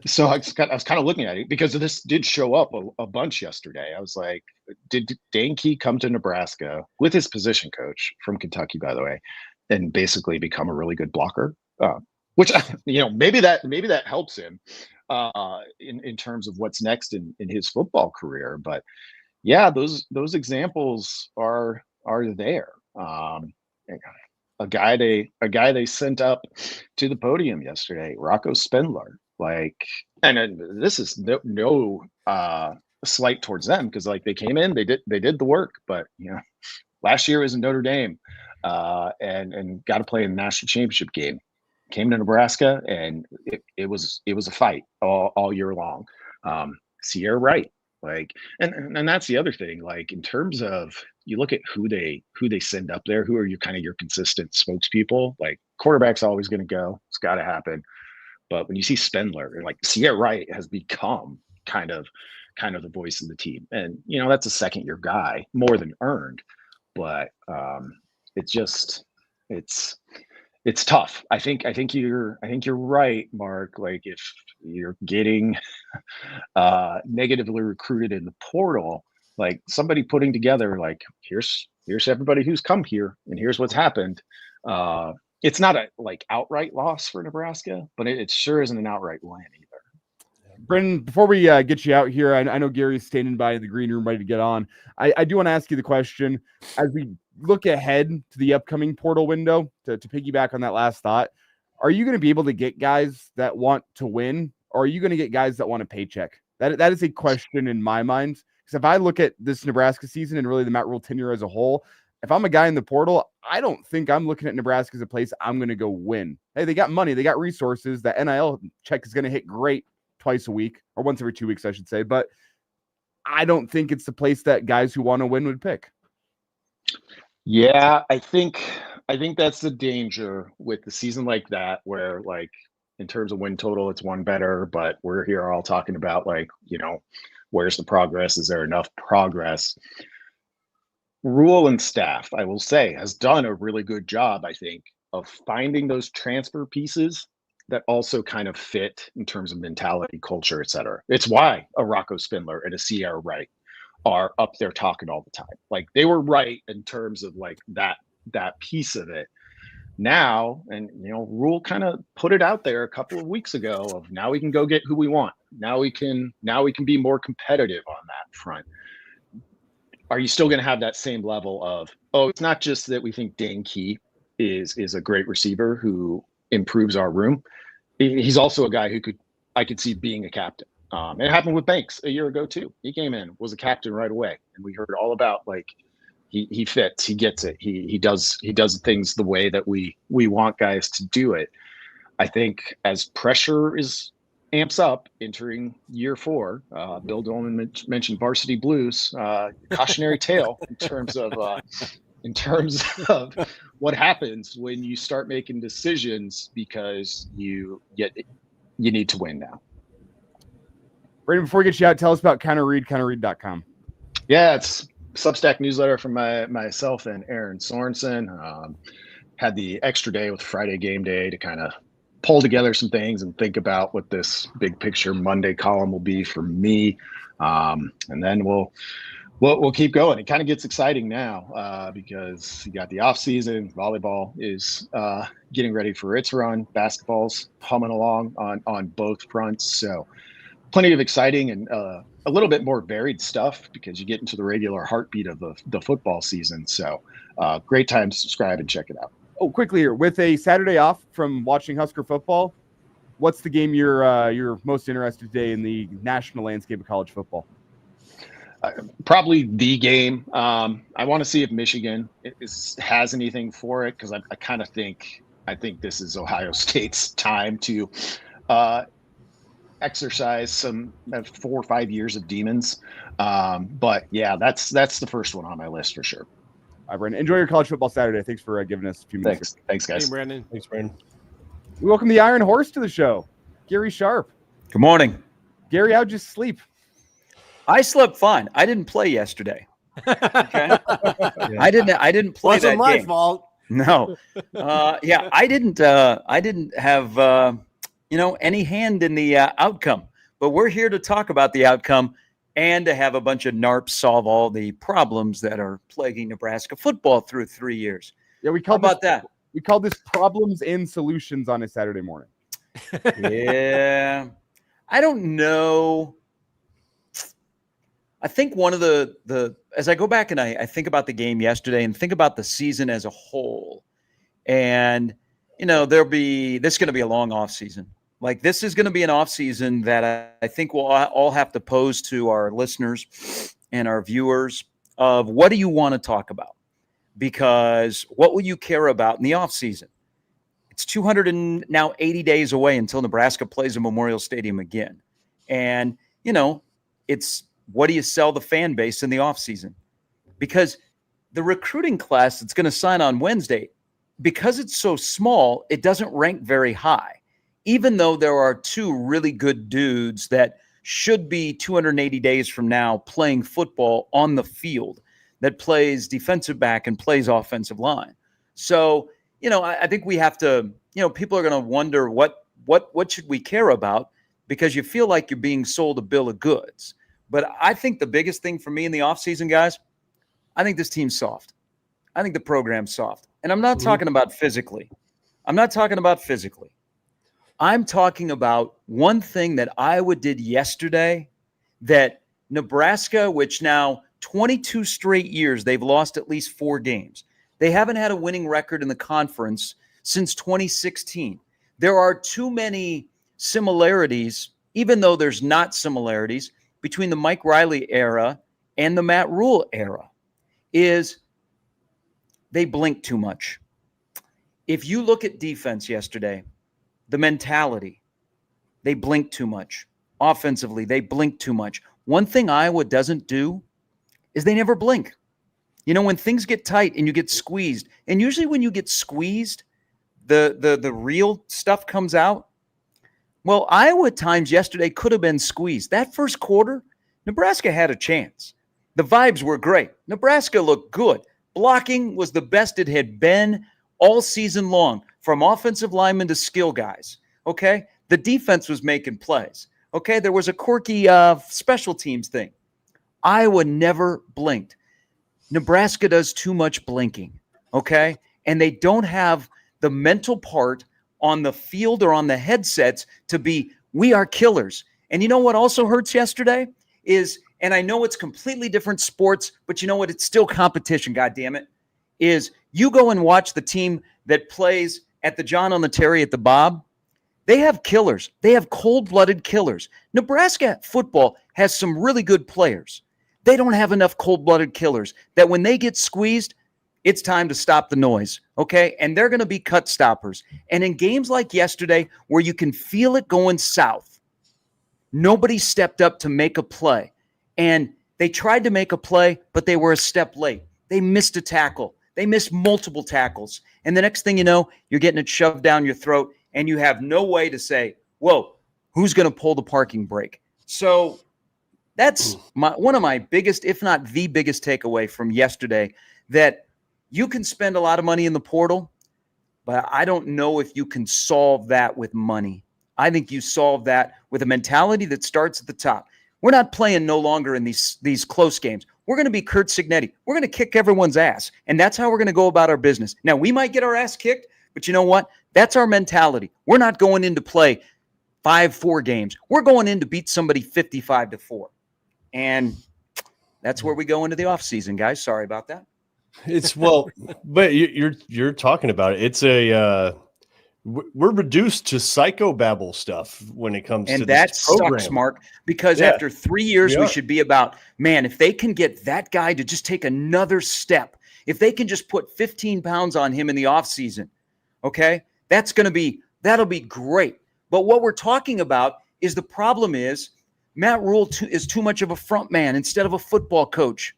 So I was kind of looking at it because this did show up a bunch yesterday. I was like, did Dane Key come to Nebraska with his position coach from Kentucky, by the way, and basically become a really good blocker? Which maybe that helps him in terms of what's next in his football career. But yeah, those examples are there. A guy they sent up to the podium yesterday, Rocco Spindler. And this is no slight towards them, because they came in, they did the work, but last year was in Notre Dame and got to play in the national championship game. Came to Nebraska, and it was a fight all year long. Sierra Wright, and that's the other thing. In terms of, you look at who they send up there, who are your consistent spokespeople. Quarterback's always going to go; it's got to happen. But when you see Spindler, and Sierra Wright has become kind of the voice of the team, and that's a second-year guy, more than earned. But it's tough. I think you're right, Mark. If you're getting negatively recruited in the portal, somebody putting together here's everybody who's come here and here's what's happened. It's not a outright loss for Nebraska, but it sure isn't an outright win either. Brendan, before we get you out here, I know Gary's standing by in the green room ready to get on. I do want to ask you the question, as we look ahead to the upcoming portal window, to piggyback on that last thought, are you going to be able to get guys that want to win? or are you going to get guys that want a paycheck? That is a question in my mind. Because if I look at this Nebraska season and really the Matt Rule tenure as a whole, if I'm a guy in the portal, I don't think I'm looking at Nebraska as a place I'm going to go win. Hey, they got money, they got resources. That NIL check is going to hit great twice a week, or once every 2 weeks, I should say. But I don't think it's the place that guys who want to win would pick. Yeah, I think that's the danger with the season like that, where like in terms of win total, it's one better, but we're here all talking about like, where's the progress? Is there enough progress? Rule and staff, I will say, has done a really good job, I think, of finding those transfer pieces that also kind of fit in terms of mentality, culture, et cetera. It's why a Rocco Spindler and a Sierra Wright are up there talking all the time. Like they were right in terms of like that piece of it. Now, and Rule kind of put it out there a couple of weeks ago of now we can go get who we want. Now we can be more competitive on that front. Are you still going to have that same level of, it's not just that we think Dane Key is a great receiver who improves our room. He's also a guy who I could see being a captain. It happened with Banks a year ago too. He came in, was a captain right away, and we heard all about like he fits, he gets it, he does things the way that we want guys to do it. I think as pressure amps up entering year 4, Bill Doleman mentioned varsity blues, cautionary tale in terms of what happens when you start making decisions because you need to win now. Brandon, before we get you out, tell us about counterread, counterread.com. Yeah, it's Substack newsletter from myself and Aaron Sorensen. Had the extra day with Friday game day to kind of pull together some things and think about what this big picture Monday column will be for me. And then we'll keep going. It kind of gets exciting now because you got the off season. Volleyball is getting ready for its run. Basketball's humming along on both fronts. So plenty of exciting and a little bit more varied stuff because you get into the regular heartbeat of the football season. So great time to subscribe and check it out. Oh, quickly here, with a Saturday off from watching Husker football, what's the game you're most interested today in the national landscape of college football? Probably the game. I want to see if Michigan has anything for it because I kind of think this is Ohio State's time to exercise some 4 or 5 years of demons. But yeah, that's the first one on my list for sure. All right, Brandon. Enjoy your college football Saturday. Thanks for giving us a few minutes. Thanks, guys. Hey, Brandon. Thanks, Brandon. We welcome the Iron Horse to the show, Gary Sharp. Good morning. Gary, how'd you sleep? I slept fine. I didn't play yesterday. Okay. I didn't play Wasn't that my game. fault. No. I didn't have any hand in the outcome. But we're here to talk about the outcome and to have a bunch of NARPs solve all the problems that are plaguing Nebraska football through 3 years. Yeah, we How about that? We call this problems and solutions on a Saturday morning. Yeah. I don't know. I think one of the as I go back and I think about the game yesterday and think about the season as a whole, and this is going to be a long off season. Like this is going to be an off season that I think we'll all have to pose to our listeners and our viewers of what do you want to talk about? Because what will you care about in the off season? It's 280 days away until Nebraska plays a Memorial Stadium again. And, it's what do you sell the fan base in the offseason? Because the recruiting class that's going to sign on Wednesday, because it's so small, it doesn't rank very high, even though there are 2 really good dudes that should be 280 days from now playing football on the field that plays defensive back and plays offensive line. So, I think we have to, people are going to wonder what should we care about because you feel like you're being sold a bill of goods. But I think the biggest thing for me in the offseason, guys, I think this team's soft. I think the program's soft. And I'm not talking about physically. I'm talking about one thing that Iowa did yesterday that Nebraska, which now 22 straight years, they've lost at least 4 games. They haven't had a winning record in the conference since 2016. There are too many similarities even though there's not similarities between the Mike Riley era and the Matt Rule era, is they blink too much. If you look at defense yesterday, the mentality, they blink too much. Offensively, they blink too much. One thing Iowa doesn't do is they never blink. You know, when things get tight and you get squeezed, and usually when you get squeezed, the real stuff comes out. Well, Iowa at times yesterday could have been squeezed. That first quarter, Nebraska had a chance. The vibes were great. Nebraska looked good. Blocking was the best it had been all season long, from offensive linemen to skill guys. Okay? The defense was making plays. Okay? There was a quirky special teams thing. Iowa never blinked. Nebraska does too much blinking. Okay? And they don't have the mental part on the field or on the headsets to be, we are killers. And you know what also hurts yesterday is, and I know it's completely different sports, but you know what? It's still competition, goddammit, is you go and watch the team that plays at the John on the Terry at the Bob. They have killers. They have cold-blooded killers. Nebraska football has some really good players. They don't have enough cold-blooded killers that when they get squeezed, it's time to stop the noise, okay? And they're going to be cut stoppers. And in games like yesterday where you can feel it going south, nobody stepped up to make a play. And they tried to make a play, but they were a step late. They missed a tackle. They missed multiple tackles. And the next thing you know, you're getting it shoved down your throat, and you have no way to say, whoa, who's going to pull the parking brake? So that's one of my biggest, if not the biggest takeaway from yesterday, that you can spend a lot of money in the portal, but I don't know if you can solve that with money. I think you solve that with a mentality that starts at the top. We're not playing no longer in these close games. We're going to be Kurt Cignetti. We're going to kick everyone's ass, and that's how we're going to go about our business. Now, we might get our ass kicked, but you know what? That's our mentality. We're not going in to play 5-4 games. We're going in to beat somebody 55-4. And that's where we go into the offseason, guys. Sorry about that. It's but you're talking about it. It's we're reduced to psychobabble stuff when it comes to that this program. sucks, Mark, because after 3 years, we should be about, man, if they can get that guy to just take another step, if they can just put 15 pounds on him in the offseason, okay, that'll be great. But what we're talking about is the problem is Matt Rule is too much of a front man instead of a football coach.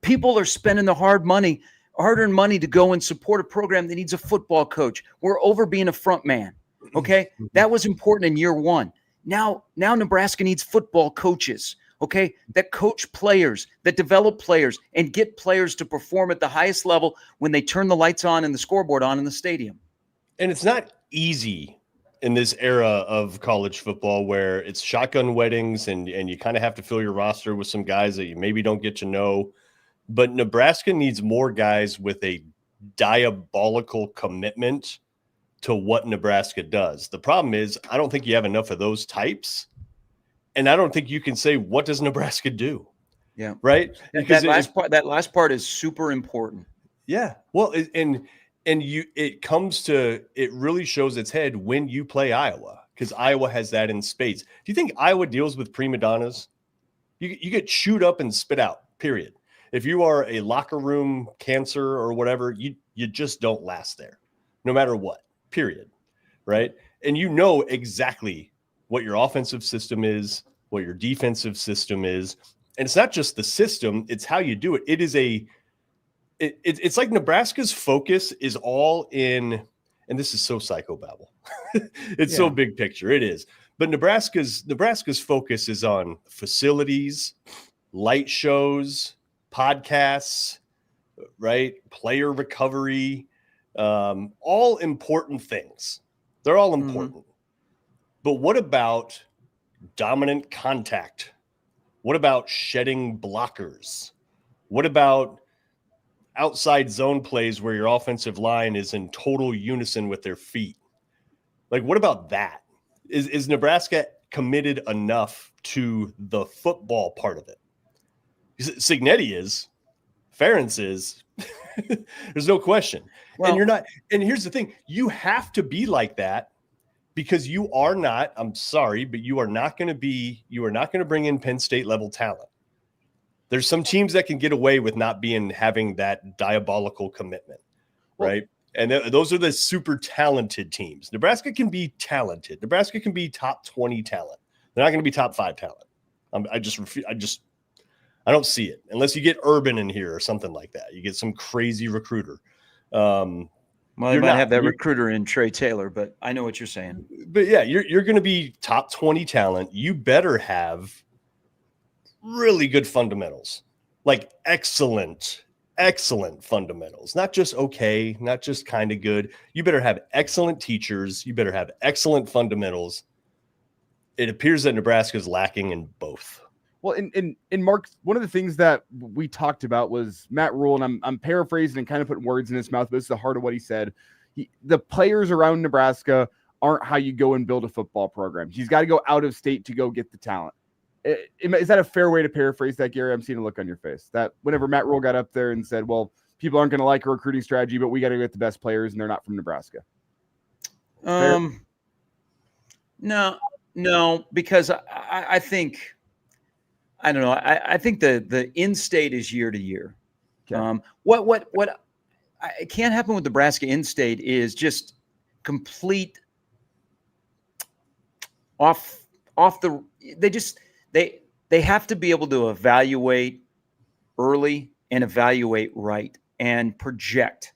People are spending the hard-earned money to go and support a program that needs a football coach. We're over being a front man, okay? That was important in year one. Now Nebraska needs football coaches, okay, that coach players, that develop players, and get players to perform at the highest level when they turn the lights on and the scoreboard on in the stadium. And it's not easy in this era of college football where it's shotgun weddings and you kind of have to fill your roster with some guys that you maybe don't get to know. But Nebraska needs more guys with a diabolical commitment to what Nebraska does. The problem is I don't think you have enough of those types. And I don't think you can say, what does Nebraska do? Yeah. Right? Because that last part is super important. Yeah. Well, it really shows its head when you play Iowa, because Iowa has that in spades. Do you think Iowa deals with prima donnas? You get chewed up and spit out, period. If you are a locker room cancer or whatever, you just don't last there, no matter what, period, right? And you know exactly what your offensive system is, what your defensive system is. And it's not just the system, it's how you do it. It's like Nebraska's focus is all in, and this is so psychobabble. It's so big picture, it is. But Nebraska's focus is on facilities, light shows, podcasts, right? Player recovery, all important things. They're all important. But what about dominant contact? What about shedding blockers? What about outside zone plays where your offensive line is in total unison with their feet? Like, what about that? Is Nebraska committed enough to the football part of it? Cignetti is, Ferentz is. There's no question. Well, and you're not. And here's the thing: you have to be like that because you are not, I'm sorry, but you are not going to bring in Penn State level talent. There's some teams that can get away with not having that diabolical commitment, right? And those are the super talented teams. Nebraska can be talented. Nebraska can be top 20 talent. They're not going to be top 5 talent. I don't see it unless you get Urban in here or something like that. You get some crazy recruiter. Well, they might have that recruiter in Trey Taylor, but I know what you're saying. But yeah, you're going to be top 20 talent. You better have really good fundamentals, like excellent fundamentals, not just okay, not just kind of good. You better have excellent teachers. You better have excellent fundamentals. It appears that Nebraska is lacking in both. Well, in Mark, one of the things that we talked about was Matt Rule, and I'm paraphrasing and kind of putting words in his mouth, but this is the heart of what he said. The players around Nebraska aren't how you go and build a football program. He's got to go out of state to go get the talent. Is that a fair way to paraphrase that, Gary? I'm seeing a look on your face. That whenever Matt Rule got up there and said, well, people aren't going to like a recruiting strategy, but we got to get the best players, and they're not from Nebraska. No, because I think – I don't know. I think the in-state is year to year. Okay. What it can't happen with Nebraska in-state is just complete off the. They have to be able to evaluate early and evaluate right and project.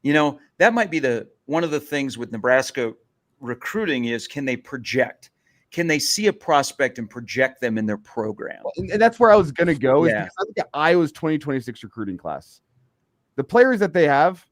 That might be one of the things with Nebraska recruiting is, can they project? Can they see a prospect and project them in their program? And that's where I was going to go. Is because I look at Iowa's 2026 recruiting class. The players that they have,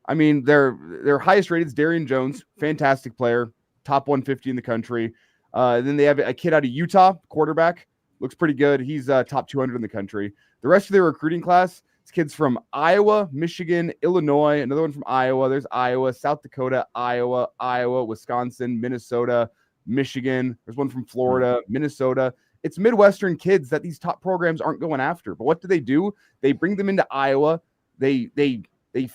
I mean, their highest rated is Darian Jones, fantastic player, top 150 in the country. Then they have a kid out of Utah, quarterback, looks pretty good. He's top 200 in the country. The rest of their recruiting class, it's kids from Iowa, Michigan, Illinois, another one from Iowa. There's Iowa, South Dakota, Iowa, Wisconsin, Minnesota, Michigan. There's one from Florida, Minnesota. It's Midwestern kids that these top programs aren't going after. But what do? They bring them into Iowa. They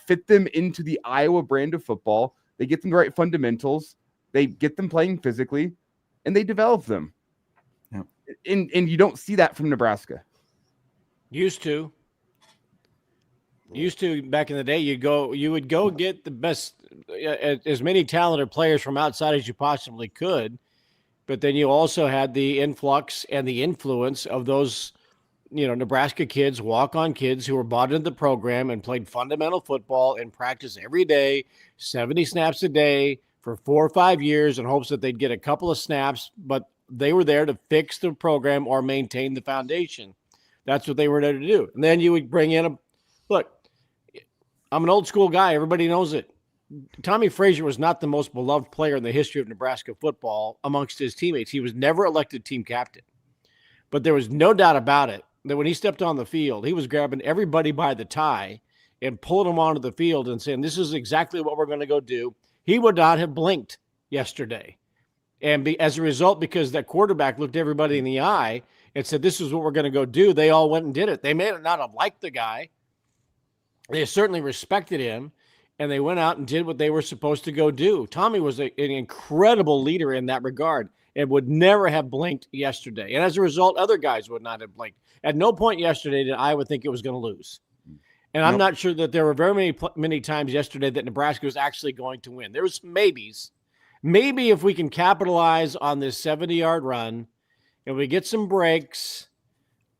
fit them into the Iowa brand of football. They get them the right fundamentals. They get them playing physically, and they develop them. Yeah. And you don't see that from Nebraska. Used to back in the day, you would go get the best, as many talented players from outside as you possibly could. But then you also had the influx and the influence of those, Nebraska kids, walk-on kids who were bought into the program and played fundamental football and practice every day, 70 snaps a day for 4 or 5 years in hopes that they'd get a couple of snaps, but they were there to fix the program or maintain the foundation. That's what they were there to do. And then you would bring in look, I'm an old school guy. Everybody knows it. Tommy Frazier was not the most beloved player in the history of Nebraska football amongst his teammates. He was never elected team captain. But there was no doubt about it that when he stepped on the field, he was grabbing everybody by the tie and pulling them onto the field and saying, this is exactly what we're going to go do. He would not have blinked yesterday. And as a result, because that quarterback looked everybody in the eye and said, this is what we're going to go do, they all went and did it. They may not have liked the guy. They certainly respected him. And they went out and did what they were supposed to go do. Tommy was an incredible leader in that regard and would never have blinked yesterday. And as a result, other guys would not have blinked. At no point yesterday did I would think it was going to lose. And I'm not sure that there were very many times yesterday that Nebraska was actually going to win. There was maybes. Maybe if we can capitalize on this 70-yard run and we get some breaks,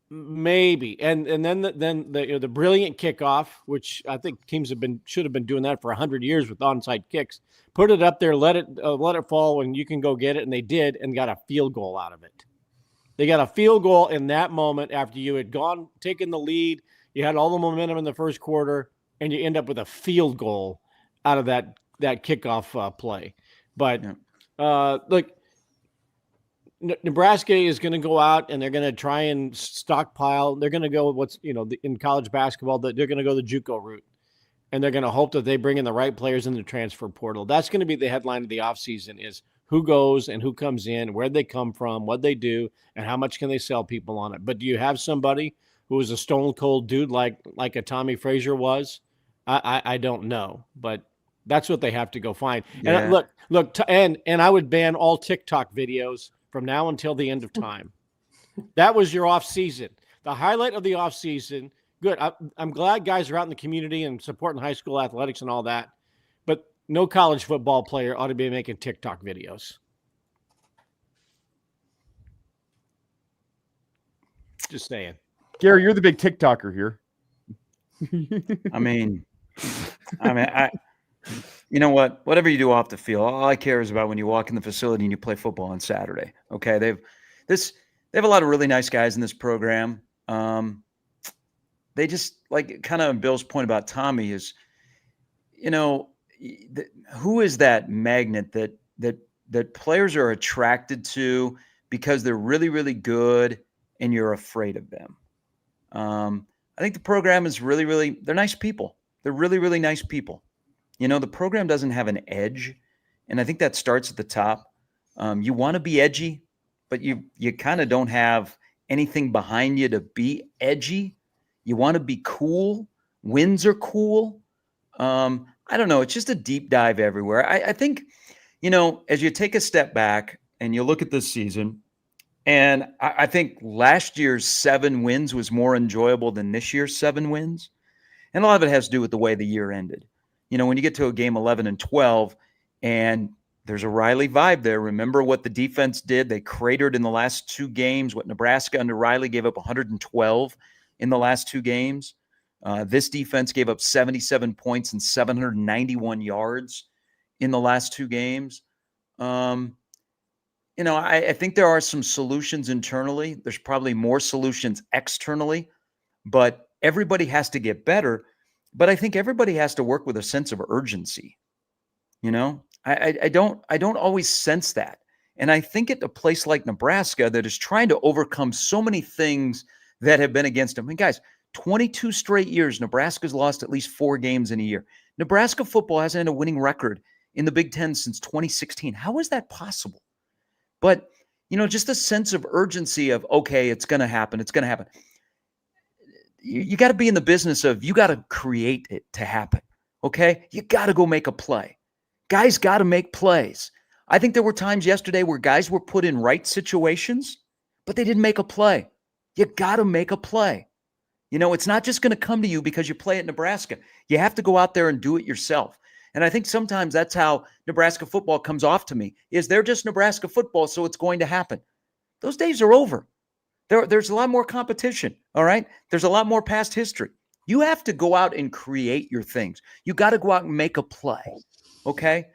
maybe. And then the brilliant kickoff, which I think teams should have been doing that for 100 years with onside kicks. Put it up there, let it fall, and you can go get it. And they did, and got a field goal out of it. They got a field goal in that moment after you had taken the lead. You had all the momentum in the first quarter, and you end up with a field goal out of that kickoff play. But look. Nebraska is going to go out and they're going to try and stockpile. They're going to go in college basketball, that they're going to go the JUCO route, and they're going to hope that they bring in the right players in the transfer portal. That's going to be the headline of the offseason is who goes and who comes in, where they come from, what they do, and how much can they sell people on it. But do you have somebody who is a stone cold dude like a Tommy Frazier was? I don't know, but That's what they have to go find. Yeah. And and I would ban all TikTok videos from now until the end of time. That was your off season. The highlight of the off season. Good. I'm glad guys are out in the community and supporting high school athletics and all that. But no college football player ought to be making TikTok videos. Just saying. Gary, you're the big TikToker here. I mean, you know what? Whatever you do off the field, all I care is about when you walk in the facility and you play football on Saturday. Okay, they have a lot of really nice guys in this program. They just, like, kind of Bill's point about Tommy is, who is that magnet that players are attracted to because they're really, really good and you're afraid of them. I think the program is really, really, they're nice people. They're really, really nice people. The program doesn't have an edge, and I think that starts at the top. You want to be edgy, but you kind of don't have anything behind you to be edgy. You want to be cool. Wins are cool. I don't know. It's just a deep dive everywhere. I think, as you take a step back and you look at this season, and I think last year's 7 wins was more enjoyable than this year's 7 wins. And a lot of it has to do with the way the year ended. When you get to a game 11 and 12, and there's a Riley vibe there. Remember what the defense did? They cratered in the last 2 games. What Nebraska under Riley gave up 112 in the last 2 games. This defense gave up 77 points and 791 yards in the last 2 games. I think there are some solutions internally. There's probably more solutions externally, but everybody has to get better. But I think everybody has to work with a sense of urgency. I don't always sense that. And I think at a place like Nebraska that is trying to overcome so many things that have been against them. I mean, guys, 22 straight years, Nebraska's lost at least 4 games in a year. Nebraska football hasn't had a winning record in the Big Ten since 2016. How is that possible? But, just a sense of urgency of, okay, it's going to happen. It's going to happen. You got to be in the business of, you got to create it to happen. Okay. You got to go make a play. Guys got to make plays. I think there were times yesterday where guys were put in right situations, but they didn't make a play. You got to make a play. It's not just going to come to you because you play at Nebraska. You have to go out there and do it yourself. And I think sometimes that's how Nebraska football comes off to me, is they're just Nebraska football, so it's going to happen. Those days are over. There's a lot more competition, all right? There's a lot more past history. You have to go out and create your things. You got to go out and make a play, okay?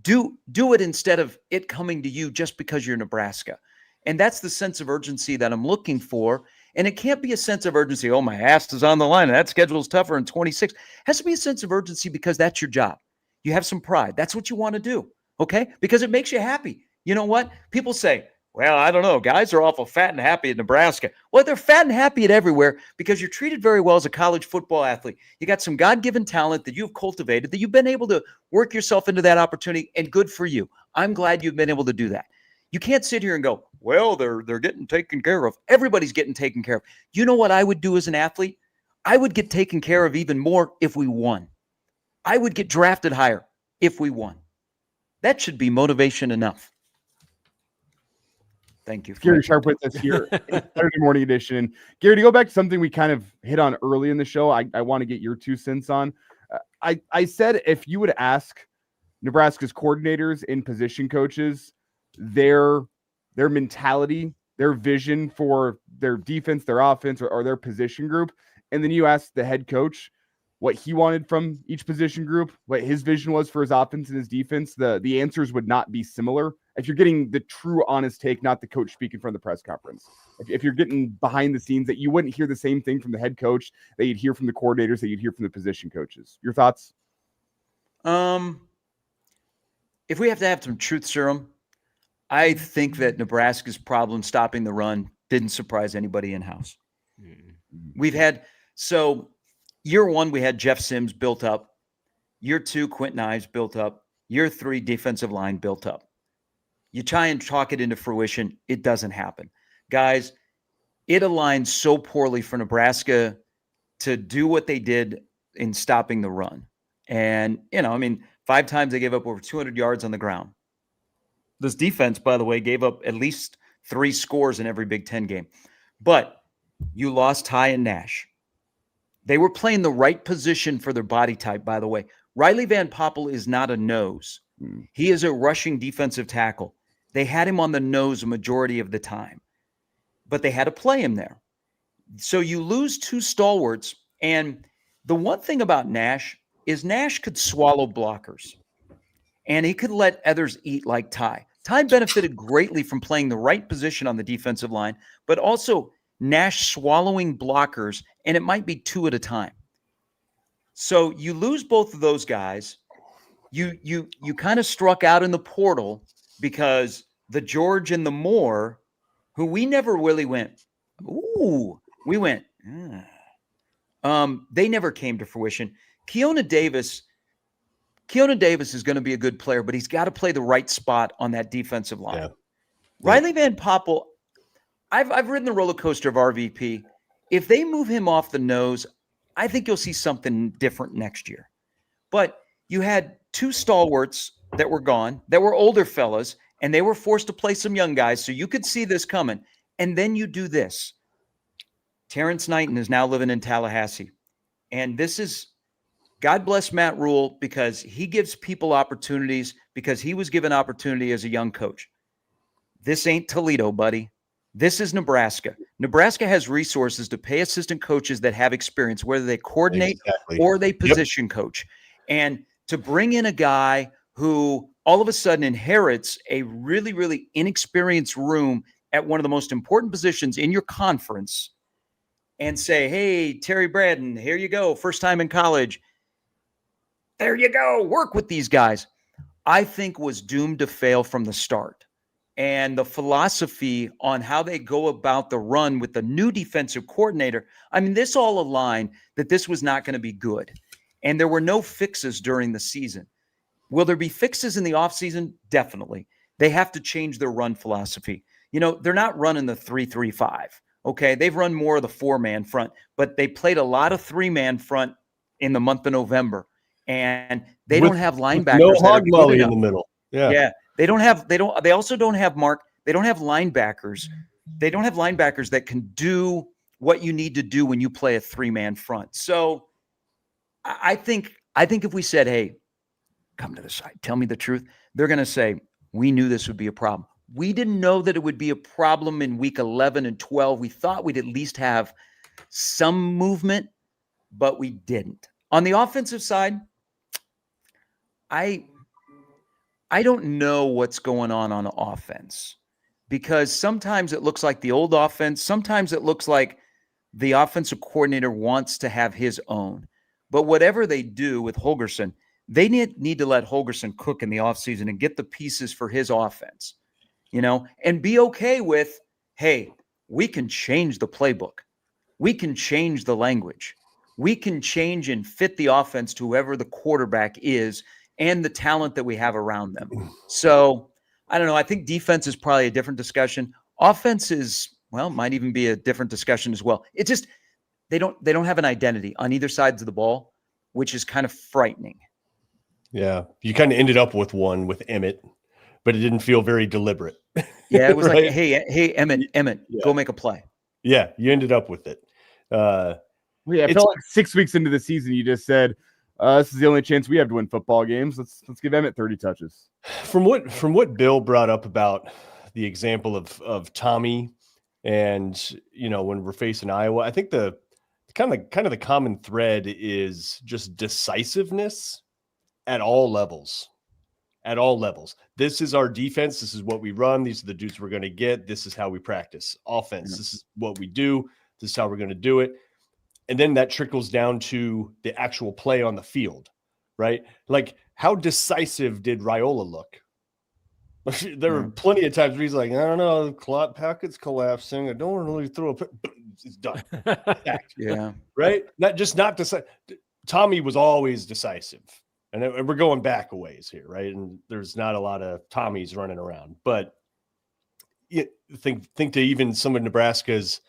Do it instead of it coming to you just because you're Nebraska. And that's the sense of urgency that I'm looking for. And it can't be a sense of urgency, oh, my ass is on the line and that schedule's tougher in 26. It has to be a sense of urgency because that's your job. You have some pride. That's what you want to do, okay? Because it makes you happy. You know what? People say, well, I don't know. Guys are awful fat and happy at Nebraska. Well, they're fat and happy at everywhere because you're treated very well as a college football athlete. You got some God-given talent that you've cultivated, that you've been able to work yourself into that opportunity, and good for you. I'm glad you've been able to do that. You can't sit here and go, well, they're getting taken care of. Everybody's getting taken care of. You know what I would do as an athlete? I would get taken care of even more if we won. I would get drafted higher if we won. That should be motivation enough. Thank you. Gary Sharp with us here, Saturday Morning Edition. And Gary, to go back to something we kind of hit on early in the show, I want to get your 2 cents on. I said if you would ask Nebraska's coordinators and position coaches their mentality, their vision for their defense, their offense, or their position group, and then you ask the head coach what he wanted from each position group, what his vision was for his offense and his defense, the answers would not be similar. If you're getting the true honest take, not the coach speaking from the press conference. If you're getting behind the scenes, that you wouldn't hear the same thing from the head coach that you'd hear from the coordinators, that you'd hear from the position coaches. Your thoughts? If we have to have some truth serum, I think that Nebraska's problem stopping the run didn't surprise anybody in-house. We've had, so year 1, we had Jeff Sims built up. Year 2, Quentin Ives built up. Year 3, defensive line built up. You try and talk it into fruition, it doesn't happen. Guys, it aligns so poorly for Nebraska to do what they did in stopping the run. And, I mean, 5 times they gave up over 200 yards on the ground. This defense, by the way, gave up at least 3 scores in every Big Ten game. But you lost Ty and Nash. They were playing the right position for their body type, by the way. Riley Van Poppel is not a nose. He is a rushing defensive tackle. They had him on the nose a majority of the time, but they had to play him there. So you lose 2 stalwarts. And the one thing about Nash is Nash could swallow blockers, and he could let others eat like Ty. Ty benefited greatly from playing the right position on the defensive line, but also Nash swallowing blockers, and it might be 2 at a time. So you lose both of those guys. You kind of struck out in the portal because the George and the Moore, who we never really went, ooh, we went, they never came to fruition. Keona Davis is going to be a good player, but he's got to play the right spot on that defensive line. Yeah. Riley Van Poppel, I've ridden the roller coaster of RVP. If they move him off the nose, I think you'll see something different next year. But you had 2 stalwarts that were gone, that were older fellas, and they were forced to play some young guys, so you could see this coming. And then you do this. Terrence Knighton is now living in Tallahassee. And this is, God bless Matt Rule, because he gives people opportunities, because he was given opportunity as a young coach. This ain't Toledo, buddy. This is Nebraska. Nebraska has resources to pay assistant coaches that have experience, whether they coordinate or they position coach. And to bring in a guy who all of a sudden inherits a really, really inexperienced room at one of the most important positions in your conference and say, hey, Terry Braden, here you go. First time in college. There you go. Work with these guys. I think was doomed to fail from the start. And the philosophy on how they go about the run with the new defensive coordinator, I mean, this all aligned that this was not going to be good. And there were no fixes during the season. Will there be fixes in the offseason? Definitely. They have to change their run philosophy. They're not running the 3-3-5. Okay, they've run more of the 4-man front, but they played a lot of 3-man front in the month of November. And they don't have linebackers. No hog molly in the middle. Yeah. They also don't have Mark. They don't have linebackers. They don't have linebackers that can do what you need to do when you play a 3-man front. So I think if we said, hey, come to the side, tell me the truth, they're going to say, we knew this would be a problem. We didn't know that it would be a problem in week 11 and 12. We thought we'd at least have some movement, but we didn't. On the offensive side, I don't know what's going on offense, because sometimes it looks like the old offense. Sometimes it looks like the offensive coordinator wants to have his own. But whatever they do with Holgorsen, they need to let Holgorsen cook in the offseason and get the pieces for his offense, and be okay with, hey, we can change the playbook. We can change the language. We can change and fit the offense to whoever the quarterback is and the talent that we have around them. So I don't know. I think defense is probably a different discussion. Offense is, might even be a different discussion as well. It just, they don't have an identity on either sides of the ball, which is kind of frightening. Yeah. You kind of ended up with one with Emmett, but it didn't feel very deliberate. Yeah. It was right? like, hey, Emmett, go make a play. Yeah. You ended up with it. I felt like 6 weeks into the season, you just said, this is the only chance we have to win football games. Let's give Emmett 30 touches. From what Bill brought up about the example of Tommy, and when we're facing Iowa, I think the kind of the common thread is just decisiveness at all levels. At all levels. This is our defense. This is what we run. These are the dudes we're going to get. This is how we practice offense. This is what we do. This is how we're going to do it. And then that trickles down to the actual play on the field, right? Like, how decisive did Raiola look? There were plenty of times where he's like, I don't know, the packet's collapsing. I don't really throw it's done. Yeah. Right? Not decisive. Tommy was always decisive. And we're going back a ways here, right? And there's not a lot of Tommies running around. But think to even some of Nebraska's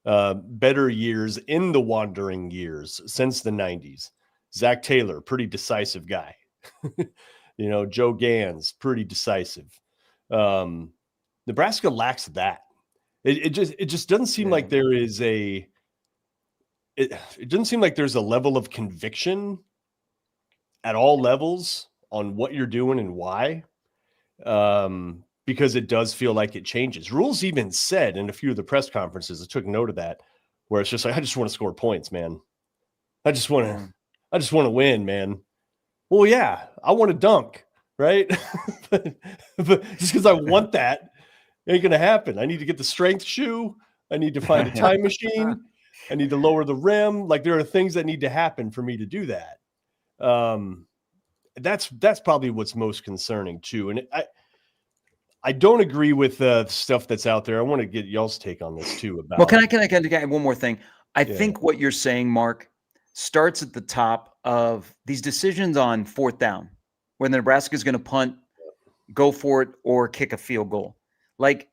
better years in the wandering years since the 90s. Zach Taylor, pretty decisive guy. Joe Gans, pretty decisive. Nebraska lacks that. It just doesn't seem like there is it doesn't seem like there's a level of conviction at all levels on what you're doing and why. Because it does feel like it changes. Rules even said in a few of the press conferences, I took note of that, where it's just like, I just want to score points, man. I just want to win, man. Well, yeah, I want to dunk, right? but just because I want that ain't going to happen. I need to get the strength shoe. I need to find a time machine. I need to lower the rim. Like, there are things that need to happen for me to do that. That's probably what's most concerning too. And I don't agree with the stuff that's out there. I want to get y'all's take on this too. About can I add one more thing? I think what you're saying, Mark, starts at the top of these decisions on fourth down, where Nebraska is going to punt, go for it, or kick a field goal. Like,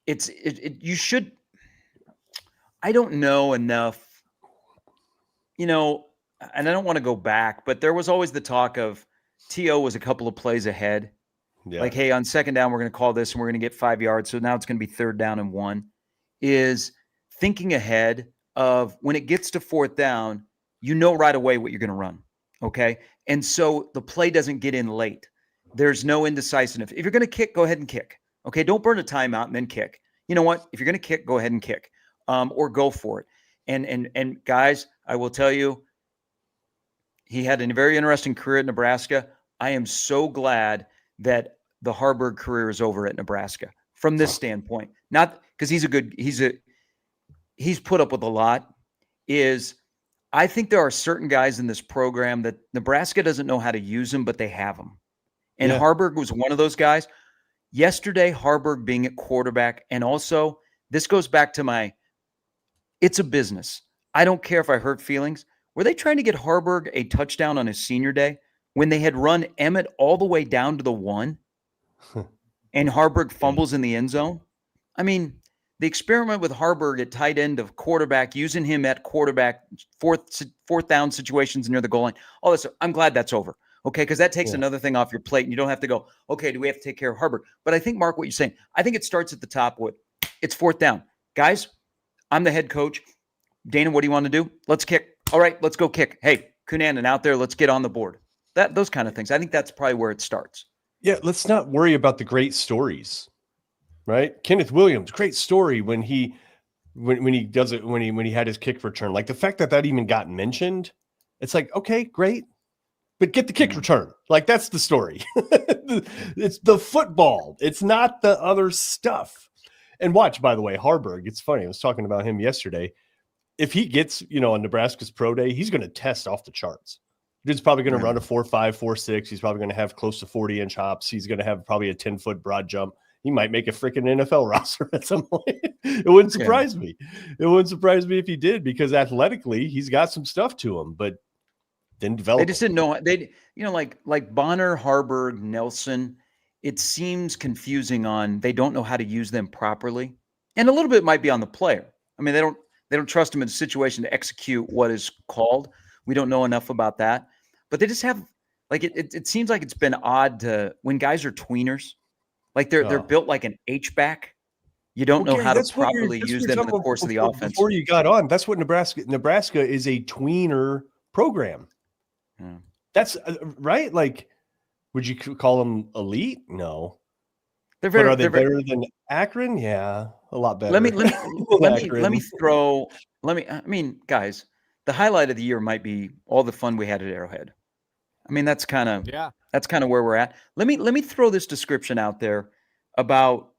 you should. I don't know enough, and I don't want to go back, but there was always the talk of T.O. was a couple of plays ahead. Yeah. Like, hey, on second down, we're going to call this and we're going to get 5 yards. So now it's going to be 3rd down and 1. Is thinking ahead of when it gets to 4th down, right away what you're going to run. Okay. And so the play doesn't get in late. There's no indecisiveness. If you're going to kick, go ahead and kick. Okay. Don't burn a timeout and then kick. You know what? If you're going to kick, go ahead and kick, or go for it. And guys, I will tell you, he had a very interesting career at Nebraska. I am so glad that the Harburg career is over at Nebraska from this standpoint. Not because he's put up with a lot. I think there are certain guys in this program that Nebraska doesn't know how to use them, but they have them. And Harburg was one of those guys. Yesterday, Harburg being at quarterback, and also this goes back to it's a business. I don't care if I hurt feelings. Were they trying to get Harburg a touchdown on his senior day when they had run Emmett all the way down to the 1 and Harburg fumbles in the end zone? I mean, the experiment with Harburg at tight end of quarterback, using him at quarterback, fourth down situations near the goal line, all this, I'm glad that's over. Okay, because that takes another thing off your plate, and you don't have to go, okay, do we have to take care of Harburg? But I think, Mark, what you're saying, I think it starts at the top with, it's 4th down. Guys, I'm the head coach. Dana, what do you want to do? Let's kick. All right, let's go kick. Hey, Cunanan out there, let's get on the board. Those kind of things. I think that's probably where it starts. Yeah, let's not worry about the great stories, right? Kenneth Williams, great story when he does it, when he had his kick return. Like, the fact that even got mentioned, it's like, okay, great, but get the kick return. Like, that's the story. It's the football. It's not the other stuff. And watch, by the way, Harburg. It's funny. I was talking about him yesterday. If he gets, on Nebraska's pro day, he's going to test off the charts. Dude's probably going to run a 4.5, 4.6. He's probably going to have close to 40-inch hops. He's going to have probably a 10-foot broad jump. He might make a freaking NFL roster at some point. It wouldn't surprise me. It wouldn't surprise me if he did, because athletically, he's got some stuff to him, but didn't develop. They just didn't know. Like Bonner, Harburg, Nelson, it seems confusing they don't know how to use them properly. And a little bit might be on the player. I mean, they don't trust him in a situation to execute what is called. We don't know enough about that. But they just have, like, it seems like it's been odd when guys are tweeners. Like, they're built like an H-back. You don't know how to properly use them in the course of the offense. Before you got on, that's what Nebraska is, a tweener program. Yeah. That's right. Like, would you call them elite? No. They're better than Akron? Yeah, a lot better. Guys, the highlight of the year might be all the fun we had at Arrowhead. I mean, that's kind of where we're at. Let me throw this description out there about,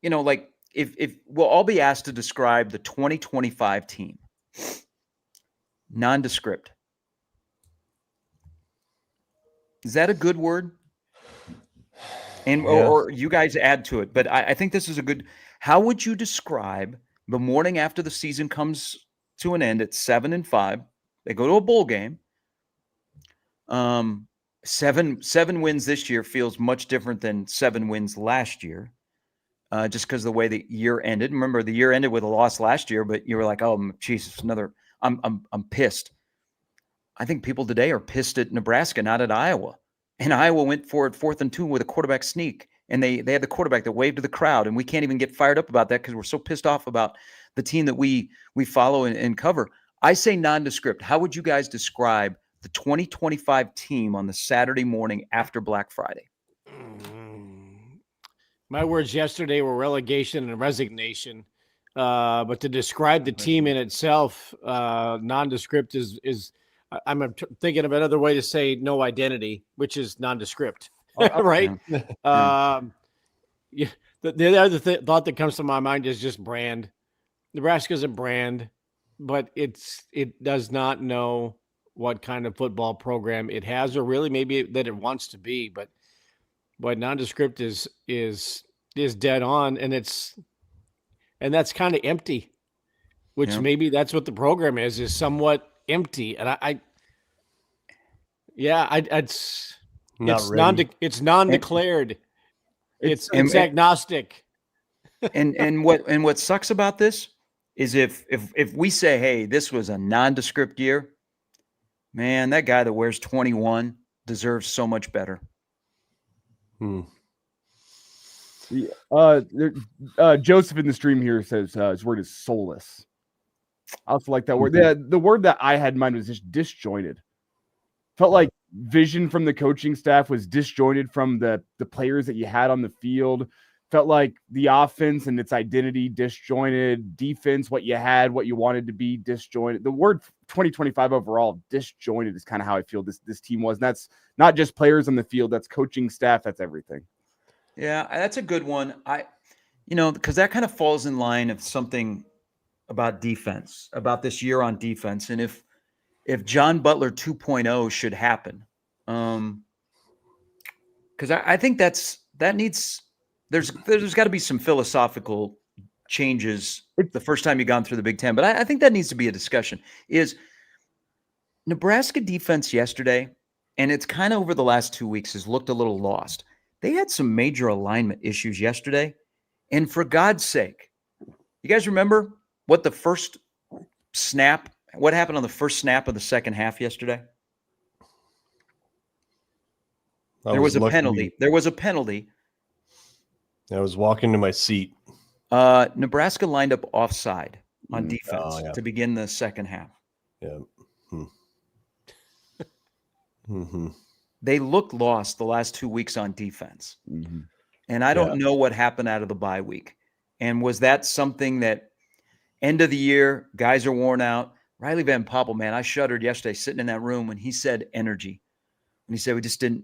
like, if we'll all be asked to describe the 2025 team. Nondescript. Is that a good word? Or you guys add to it. But I think this is a good. How would you describe the morning after the season comes to an end at 7-5? They go to a bowl game. 7 wins this year feels much different than 7 wins last year, just because of the way the year ended. Remember, the year ended with a loss last year, but you were like, "Oh, Jesus, another." I'm pissed. I think people today are pissed at Nebraska, not at Iowa. And Iowa went for it 4th and 2 with a quarterback sneak. And they had the quarterback that waved to the crowd. And we can't even get fired up about that because we're so pissed off about the team that we follow and cover. I say nondescript. How would you guys describe the 2025 team on the Saturday morning after Black Friday? My words yesterday were relegation and resignation. But to describe the team in itself, nondescript is I'm thinking of another way to say no identity, which is nondescript, right? Yeah. The other thought that comes to my mind is just brand. Nebraska's a brand, but it does not know what kind of football program it has, or really maybe that it wants to be. But nondescript is dead on, and that's kind of empty, which maybe that's what the program is somewhat empty. And it's non-declared. It's agnostic. And what sucks about this is if we say, hey, this was a nondescript year, man, that guy that wears 21 deserves so much better. Joseph in the stream here says his word is soulless. I also like that word. The word that I had in mind was just disjointed. Felt like vision from the coaching staff was disjointed from the players that you had on the field. Felt like the offense and its identity disjointed. Defense, what you had, what you wanted to be, disjointed. The word 2025 overall, disjointed, is kind of how I feel this team was. And that's not just players on the field. That's coaching staff. That's everything. Yeah, that's a good one. Because that kind of falls in line of something about defense, about this year on defense. And if John Butler 2.0 should happen, because I think there's got to be some philosophical changes the first time you've gone through the Big Ten. But I think that needs to be a discussion. Is Nebraska defense yesterday, and it's kind of over the last 2 weeks, has looked a little lost. They had some major alignment issues yesterday. And for God's sake, you guys remember what happened on the first snap of the second half yesterday? There was a penalty. I was walking to my seat. Nebraska lined up offside on defense to begin the second half. Yeah. They looked lost the last 2 weeks on defense. And I don't know what happened out of the bye week. And was that something that end of the year, guys are worn out? Riley Van Poppel, man, I shuddered yesterday sitting in that room when he said energy. And he said, we just didn't,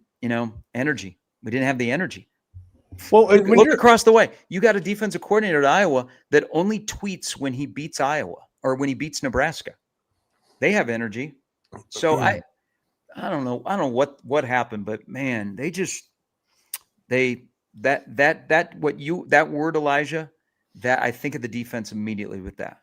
energy. We didn't have the energy. Well, when look across the way. You got a defensive coordinator at Iowa that only tweets when he beats Iowa or when he beats Nebraska. They have energy. So I don't know. I don't know what happened, but man, that word, Elijah, that I think of the defense immediately with that.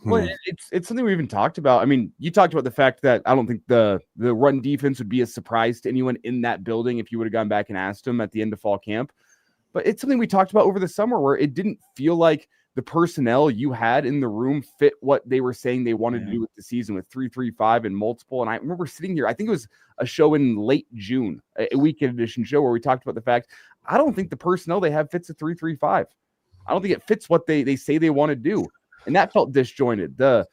Well, it's something we even talked about. I mean, you talked about the fact that I don't think the run defense would be a surprise to anyone in that building if you would have gone back and asked them at the end of fall camp. But it's something we talked about over the summer where it didn't feel like the personnel you had in the room fit what they were saying they wanted to do with the season with 3-3-5 and multiple. And I remember sitting here, I think it was a show in late June, a weekend edition show where we talked about the fact, I don't think the personnel they have fits a 3-3-5. I don't think it fits what they say they want to do. And that felt disjointed. The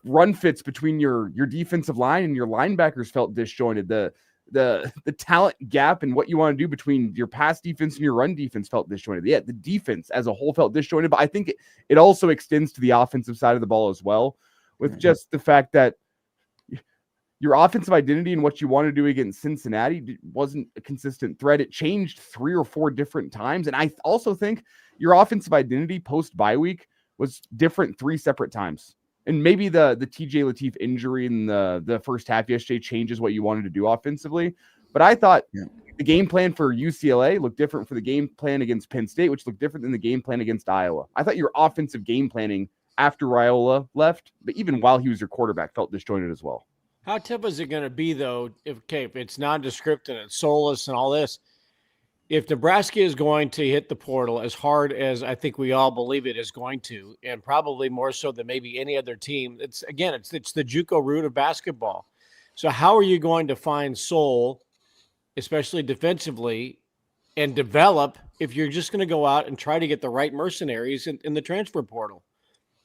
run fits between your defensive line and your linebackers felt disjointed. The talent gap and what you want to do between your pass defense and your run defense felt disjointed. Yeah, the defense as a whole felt disjointed, but I think it also extends to the offensive side of the ball as well, with just the fact that your offensive identity and what you want to do against Cincinnati wasn't a consistent thread. It changed 3 or 4 different times. And I also think your offensive identity post-bye week was different 3 separate times. And maybe the TJ Lateef injury in the first half yesterday changes what you wanted to do offensively. But I thought the game plan for UCLA looked different for the game plan against Penn State, which looked different than the game plan against Iowa. I thought your offensive game planning after Raiola left, but even while he was your quarterback, felt disjointed as well. How tough is it going to be, though, if it's nondescript and it's soulless and all this? if Nebraska is going to hit the portal as hard as I think we all believe it is going to, and probably more so than maybe any other team, it's the JUCO route of basketball. So how are you going to find soul, especially defensively, and develop if you're just going to go out and try to get the right mercenaries in the transfer portal?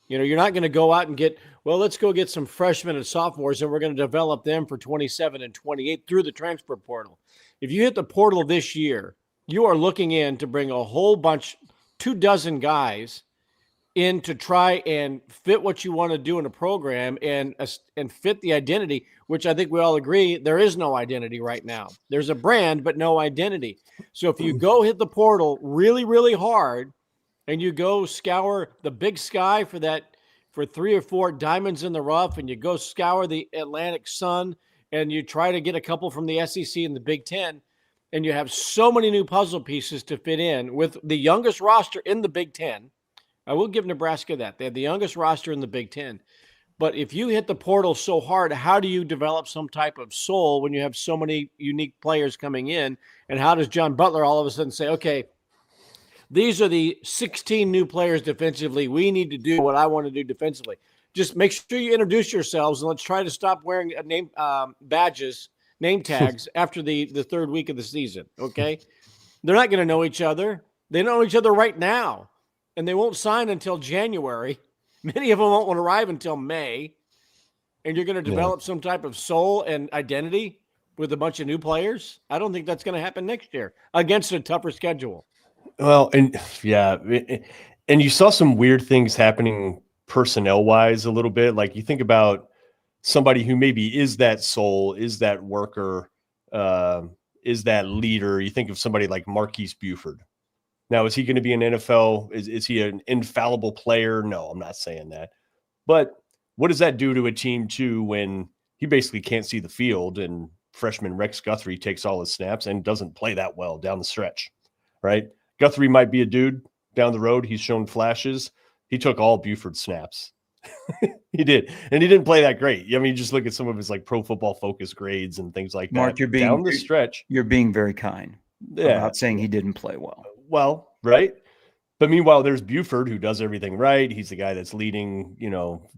You're not going to go out and let's go get some freshmen and sophomores, and we're going to develop them for 27 and 28 through the transfer portal. If you hit the portal this year, you are looking in to bring a whole bunch, 24 guys in to try and fit what you want to do in a program and fit the identity, which I think we all agree there is no identity right now. There's a brand, but no identity. So if you go hit the portal really, really hard and you go scour the Big Sky for 3 or 4 diamonds in the rough, and you go scour the Atlantic Sun and you try to get a couple from the SEC and the Big Ten, and you have so many new puzzle pieces to fit in with the youngest roster in the Big Ten. I will give Nebraska that. They have the youngest roster in the Big Ten. But if you hit the portal so hard, how do you develop some type of soul when you have so many unique players coming in? And how does John Butler all of a sudden say, okay, these are the 16 new players defensively. We need to do what I want to do defensively. Just make sure you introduce yourselves, and let's try to stop wearing name tags after the third week of the season, okay? They're not going to know each other. They know each other right now, and they won't sign until January. Many of them won't arrive until May, and you're going to develop some type of soul and identity with a bunch of new players. I don't think that's going to happen next year against a tougher schedule. Well, and you saw some weird things happening personnel-wise a little bit. Like you think about somebody who maybe is that soul, is that worker, is that leader. You think of somebody like Marquise Buford. Now, is he going to be an NFL? Is he an infallible player? No, I'm not saying that. But what does that do to a team, too, when he basically can't see the field and freshman Rex Guthrie takes all his snaps and doesn't play that well down the stretch, right? Guthrie might be a dude down the road. He's shown flashes. He took all Buford snaps. He did. And he didn't play that great. I mean, just look at some of his like Pro Football Focus grades and things like Mark, that. Down the stretch. You're being very kind about saying he didn't play well. Well, right. But meanwhile, there's Buford who does everything right. He's the guy that's leading,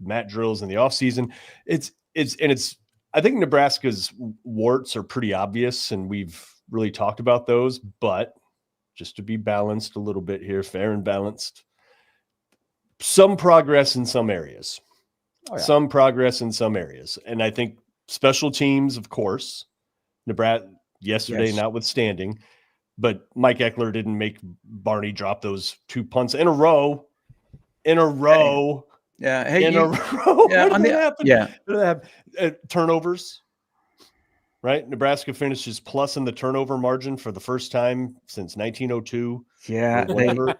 mat drills in the offseason. I think Nebraska's warts are pretty obvious, and we've really talked about those, but just to be balanced a little bit here, fair and balanced, some progress in some areas. Oh, yeah. Some progress in some areas. And I think special teams, of course, Nebraska yesterday notwithstanding, but Mike Eckler didn't make Barney drop those 2 punts in a row. Yeah. Hey, in a row. Yeah. What did that happen? Yeah. Turnovers, right? Nebraska finishes plus in the turnover margin for the first time since 1902. Yeah. Hey, right?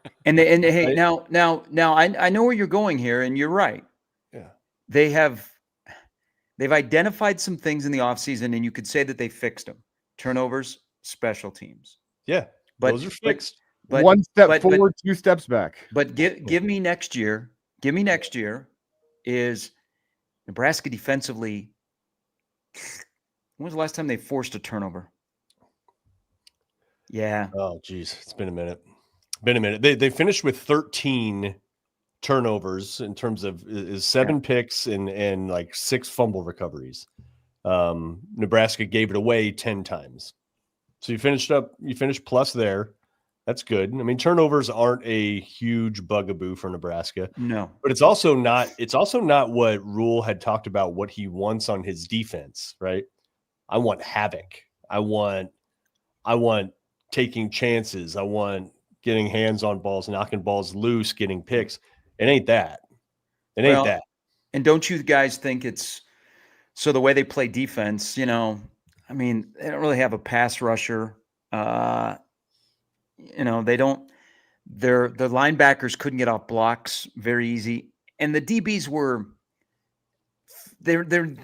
Now I know where you're going here, and you're right. Yeah. They've identified some things in the offseason, and you could say that they fixed them. Turnovers, special teams. Yeah. But those are fixed. But 1 step forward, 2 steps back. But give me next year. Give me next year is Nebraska defensively. When was the last time they forced a turnover? Yeah. Oh, geez. It's been a minute. They finished with 13 turnovers in terms of 7 picks and like 6 fumble recoveries. Nebraska gave it away 10 times. So you finished plus there. That's good. I mean, turnovers aren't a huge bugaboo for Nebraska. No. But it's also not what Rule had talked about what he wants on his defense, right? I want havoc. I want taking chances. I want getting hands on balls, knocking balls loose, getting picks. It ain't that. And don't you guys think it's so the way they play defense, they don't really have a pass rusher. Their linebackers couldn't get off blocks very easy. And the DBs they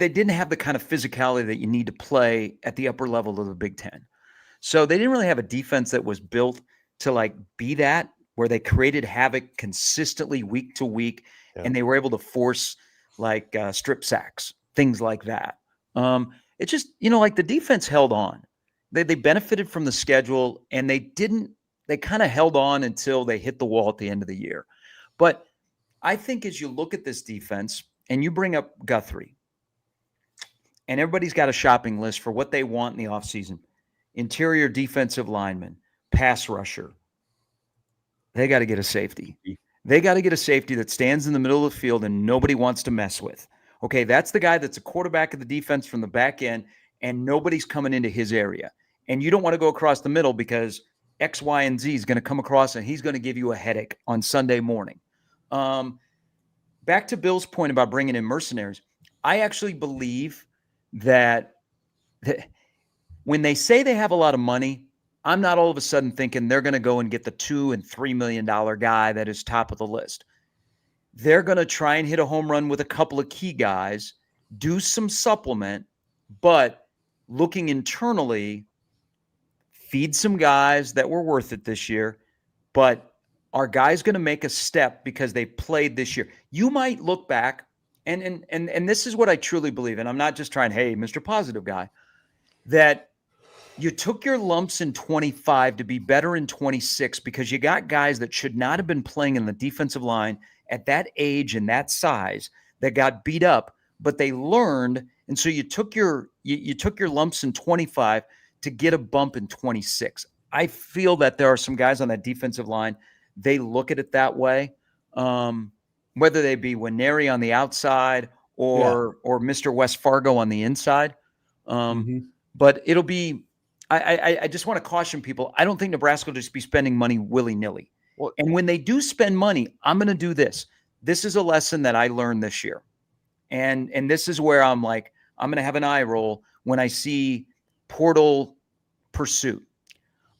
didn't have the kind of physicality that you need to play at the upper level of the Big Ten. So they didn't really have a defense that was built to be that, where they created havoc consistently week to week, and they were able to force strip sacks, things like that. It's just, the defense held on. They benefited from the schedule, and they kind of held on until they hit the wall at the end of the year. But I think as you look at this defense, and you bring up Guthrie, and everybody's got a shopping list for what they want in the offseason. Interior defensive lineman, pass rusher. They got to get a safety. They got to get a safety that stands in the middle of the field and nobody wants to mess with. Okay, that's the guy that's a quarterback of the defense from the back end, and nobody's coming into his area. And you don't want to go across the middle because X, Y, and Z is going to come across and he's going to give you a headache on Sunday morning. Back to Bill's point about bringing in mercenaries, I actually believe that when they say they have a lot of money, I'm not all of a sudden thinking they're going to go and get the $2 and $3 million guy that is top of the list. They're going to try and hit a home run with a couple of key guys, do some supplement, but looking internally, feed some guys that were worth it this year, but are guys going to make a step because they played this year? You might look back, and this is what I truly believe, and I'm not just trying, hey, Mr. Positive Guy, that you took your lumps in 25 to be better in 26 because you got guys that should not have been playing in the defensive line at that age and that size that got beat up, but they learned, and so you took your lumps in 25 to get a bump in 26. I feel that there are some guys on that defensive line, they look at it that way, whether they be Winery on the outside or Mr. West Fargo on the inside. But it'll be I just want to caution people. I don't think Nebraska will just be spending money willy-nilly. Well, and when they do spend money, I'm going to do this. This is a lesson that I learned this year. And this is where I'm like, I'm going to have an eye roll when I see portal pursuit.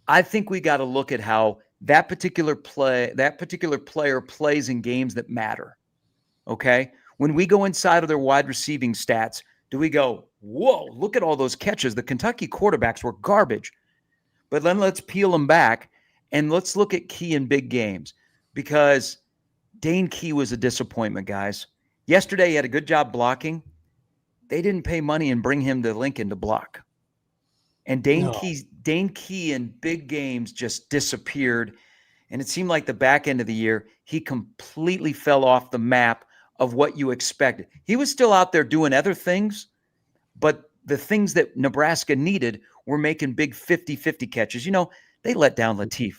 I think we got to look at how that particular player plays in games that matter. Okay? When we go inside of their wide receiving stats, do we go, whoa, look at all those catches. The Kentucky quarterbacks were garbage. But then let's peel them back and let's look at Key in big games, because Dane Key was a disappointment, guys. Yesterday, he had a good job blocking. They didn't pay money and bring him to Lincoln to block. And Dane Key in big games just disappeared. And it seemed like the back end of the year, he completely fell off the map of what you expected. He was still out there doing other things, but the things that Nebraska needed were making big 50-50 catches. You know, they let down Latif.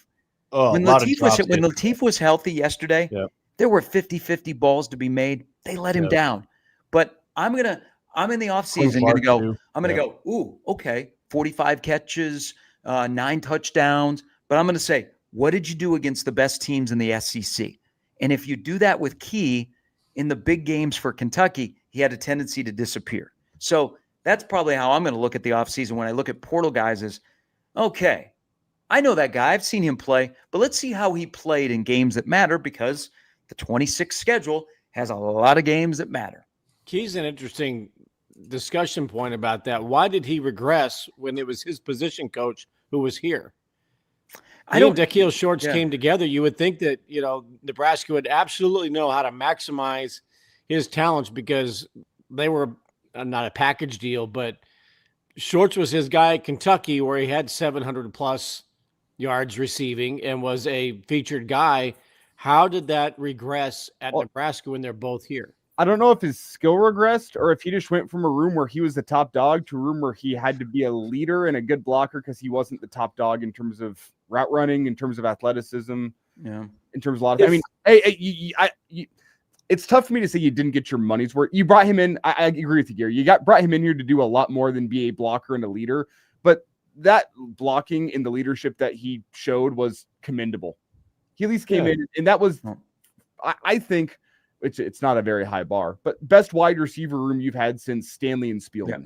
When Latif was healthy yesterday, there were 50-50 balls to be made. They let him down. But I'm in the offseason going to go, ooh, okay, 45 catches, 9 touchdowns. But I'm going to say, what did you do against the best teams in the SEC? And if you do that with Key in the big games for Kentucky, he had a tendency to disappear. So that's probably how I'm going to look at the offseason when I look at portal guys is, okay, I know that guy. I've seen him play, but let's see how he played in games that matter, because the 26 schedule has a lot of games that matter. Key's an interesting discussion point about that. Why did he regress when it was his position coach who was here? Dakeil Shorts came together. You would think that, Nebraska would absolutely know how to maximize his talents, because they were not a package deal, but Shorts was his guy at Kentucky, where he had 700 plus yards receiving and was a featured guy. How did that regress at Nebraska when they're both here? I don't know if his skill regressed or if he just went from a room where he was the top dog to a room where he had to be a leader and a good blocker because he wasn't the top dog in terms of route running, in terms of athleticism, in terms of a lot of. It's tough for me to say you didn't get your money's worth. You brought him in. I agree with you, Gary. You brought him in here to do a lot more than be a blocker and a leader. But that blocking and the leadership that he showed was commendable. He at least came in, and that was, I think, it's not a very high bar, but best wide receiver room you've had since Stanley and Spielman.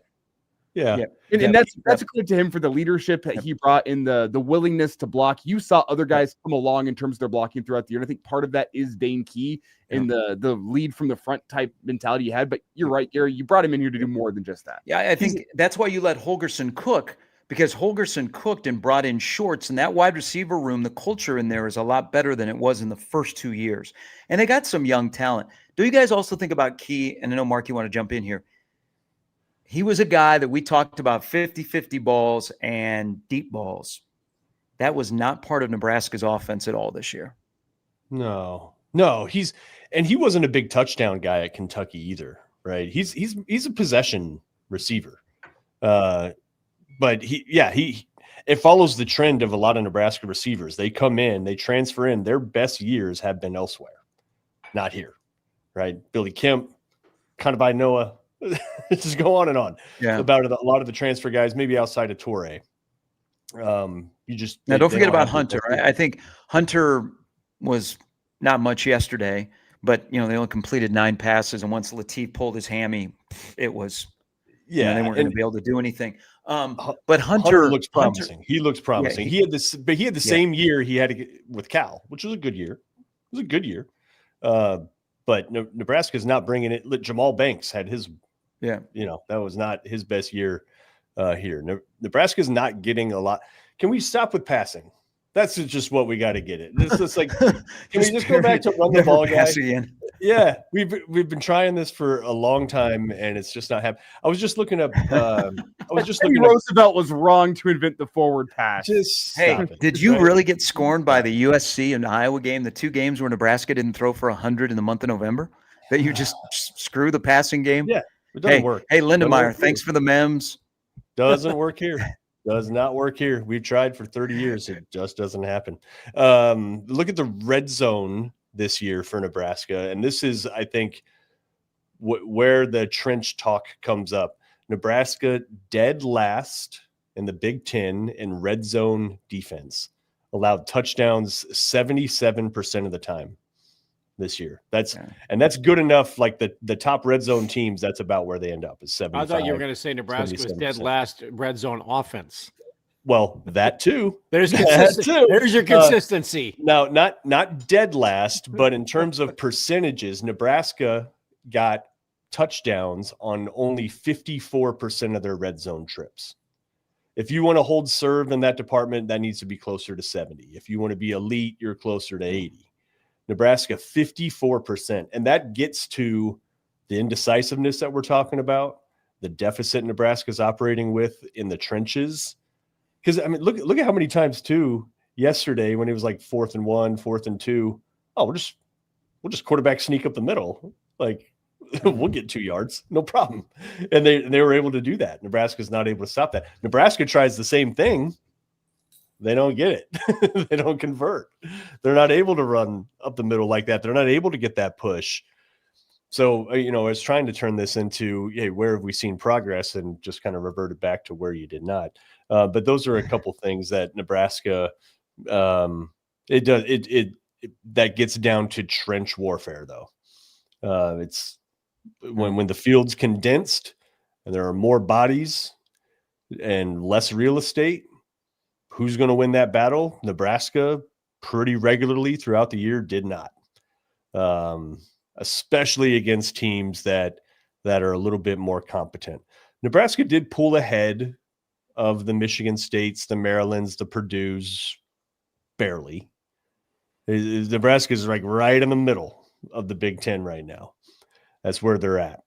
And that's a credit to him for the leadership that he brought in, the willingness to block. You saw other guys come along in terms of their blocking throughout the year. And I think part of that is Dane Key and the lead from the front type mentality you had. But you're right, Gary. You brought him in here to do more than just that. Yeah, I think that's why you let Holgorsen cook, because Holgorsen cooked and brought in Shorts, and that wide receiver room, the culture in there is a lot better than it was in the first 2 years. And they got some young talent. Do you guys also think about Key? And I know, Mark, you want to jump in here. he was a guy that we talked about 50-50 balls and deep balls. That was not part of Nebraska's offense at all this year. No, he wasn't a big touchdown guy at Kentucky either, right? He's a possession receiver. But it follows the trend of a lot of Nebraska receivers. They come in, they transfer in, their best years have been elsewhere, not here, right? Billy Kemp, kind of by Noah, just go on and on about a lot of the transfer guys, maybe outside of Torrey. Don't forget about Hunter. I think Hunter was not much yesterday, but they only completed 9 passes, and once Latif pulled his hammy, it was they weren't going to be able to do anything. But Hunter looks promising. He looks promising. Yeah, he had the same year he had with Cal, which was a good year. It was a good year. But Nebraska's not bringing it. Jamal Banks had his. That was not his best year here. Nebraska's not getting a lot. Can we stop with passing? That's just what we got to get it. This is like, can we just go back to run the ball guy? Again. Yeah, we've been trying this for a long time, and it's just not happening. I was just looking up. Roosevelt was wrong to invent the forward pass. Did you really get scorned by the USC and Iowa game? The 2 games where Nebraska didn't throw for 100 in the month of November? That you just screw the passing game? Yeah, it doesn't work. Hey, Lindemeyer, thanks for the memes. Doesn't work here. Does not work here. We've tried for 30 years. It just doesn't happen. Look at the red zone this year for Nebraska. And this is, I think, where the trench talk comes up. Nebraska dead last in the Big Ten in red zone defense. Allowed touchdowns 77% of the time this year. That's good enough. Like the top red zone teams, that's about where they end up is 75. I thought you were going to say Nebraska was dead last red zone offense. Well, that too. There's your consistency. Now, not dead last, but in terms of percentages, Nebraska got touchdowns on only 54% of their red zone trips. If you want to hold serve in that department, that needs to be closer to 70. If you want to be elite, you're closer to 80. Nebraska, 54%. And that gets to the indecisiveness that we're talking about, the deficit Nebraska's operating with in the trenches. Because, I mean, look at how many times, too, yesterday when it was like 4th and 1, 4th and 2. Oh, we'll just quarterback sneak up the middle. Like, we'll get 2 yards. No problem. And they were able to do that. Nebraska's not able to stop that. Nebraska tries the same thing. They don't get it. They don't convert. They're not able to run up the middle like that. They're not able to get that push. So, I was trying to turn this into, hey, where have we seen progress, and just kind of reverted back to where you did not. But those are a couple things that Nebraska, that gets down to trench warfare, though. It's when the field's condensed and there are more bodies and less real estate. Who's going to win that battle? Nebraska pretty regularly throughout the year did not, especially against teams that are a little bit more competent. Nebraska did pull ahead of the Michigan States, the Marylands, the Purdues, barely. Nebraska is like right in the middle of the Big Ten right now. That's where they're at.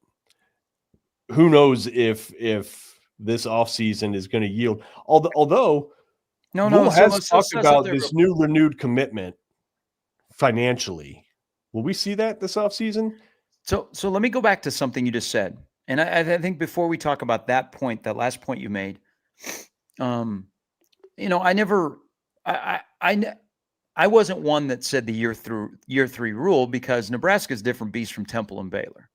Who knows if this offseason is going to yield? Although Will has talked about this new renewed commitment financially. Will we see that this offseason? So let me go back to something you just said. And I think before we talk about that point, that last point you made, I wasn't one that said the year 3 rule, because Nebraska is a different beast from Temple and Baylor.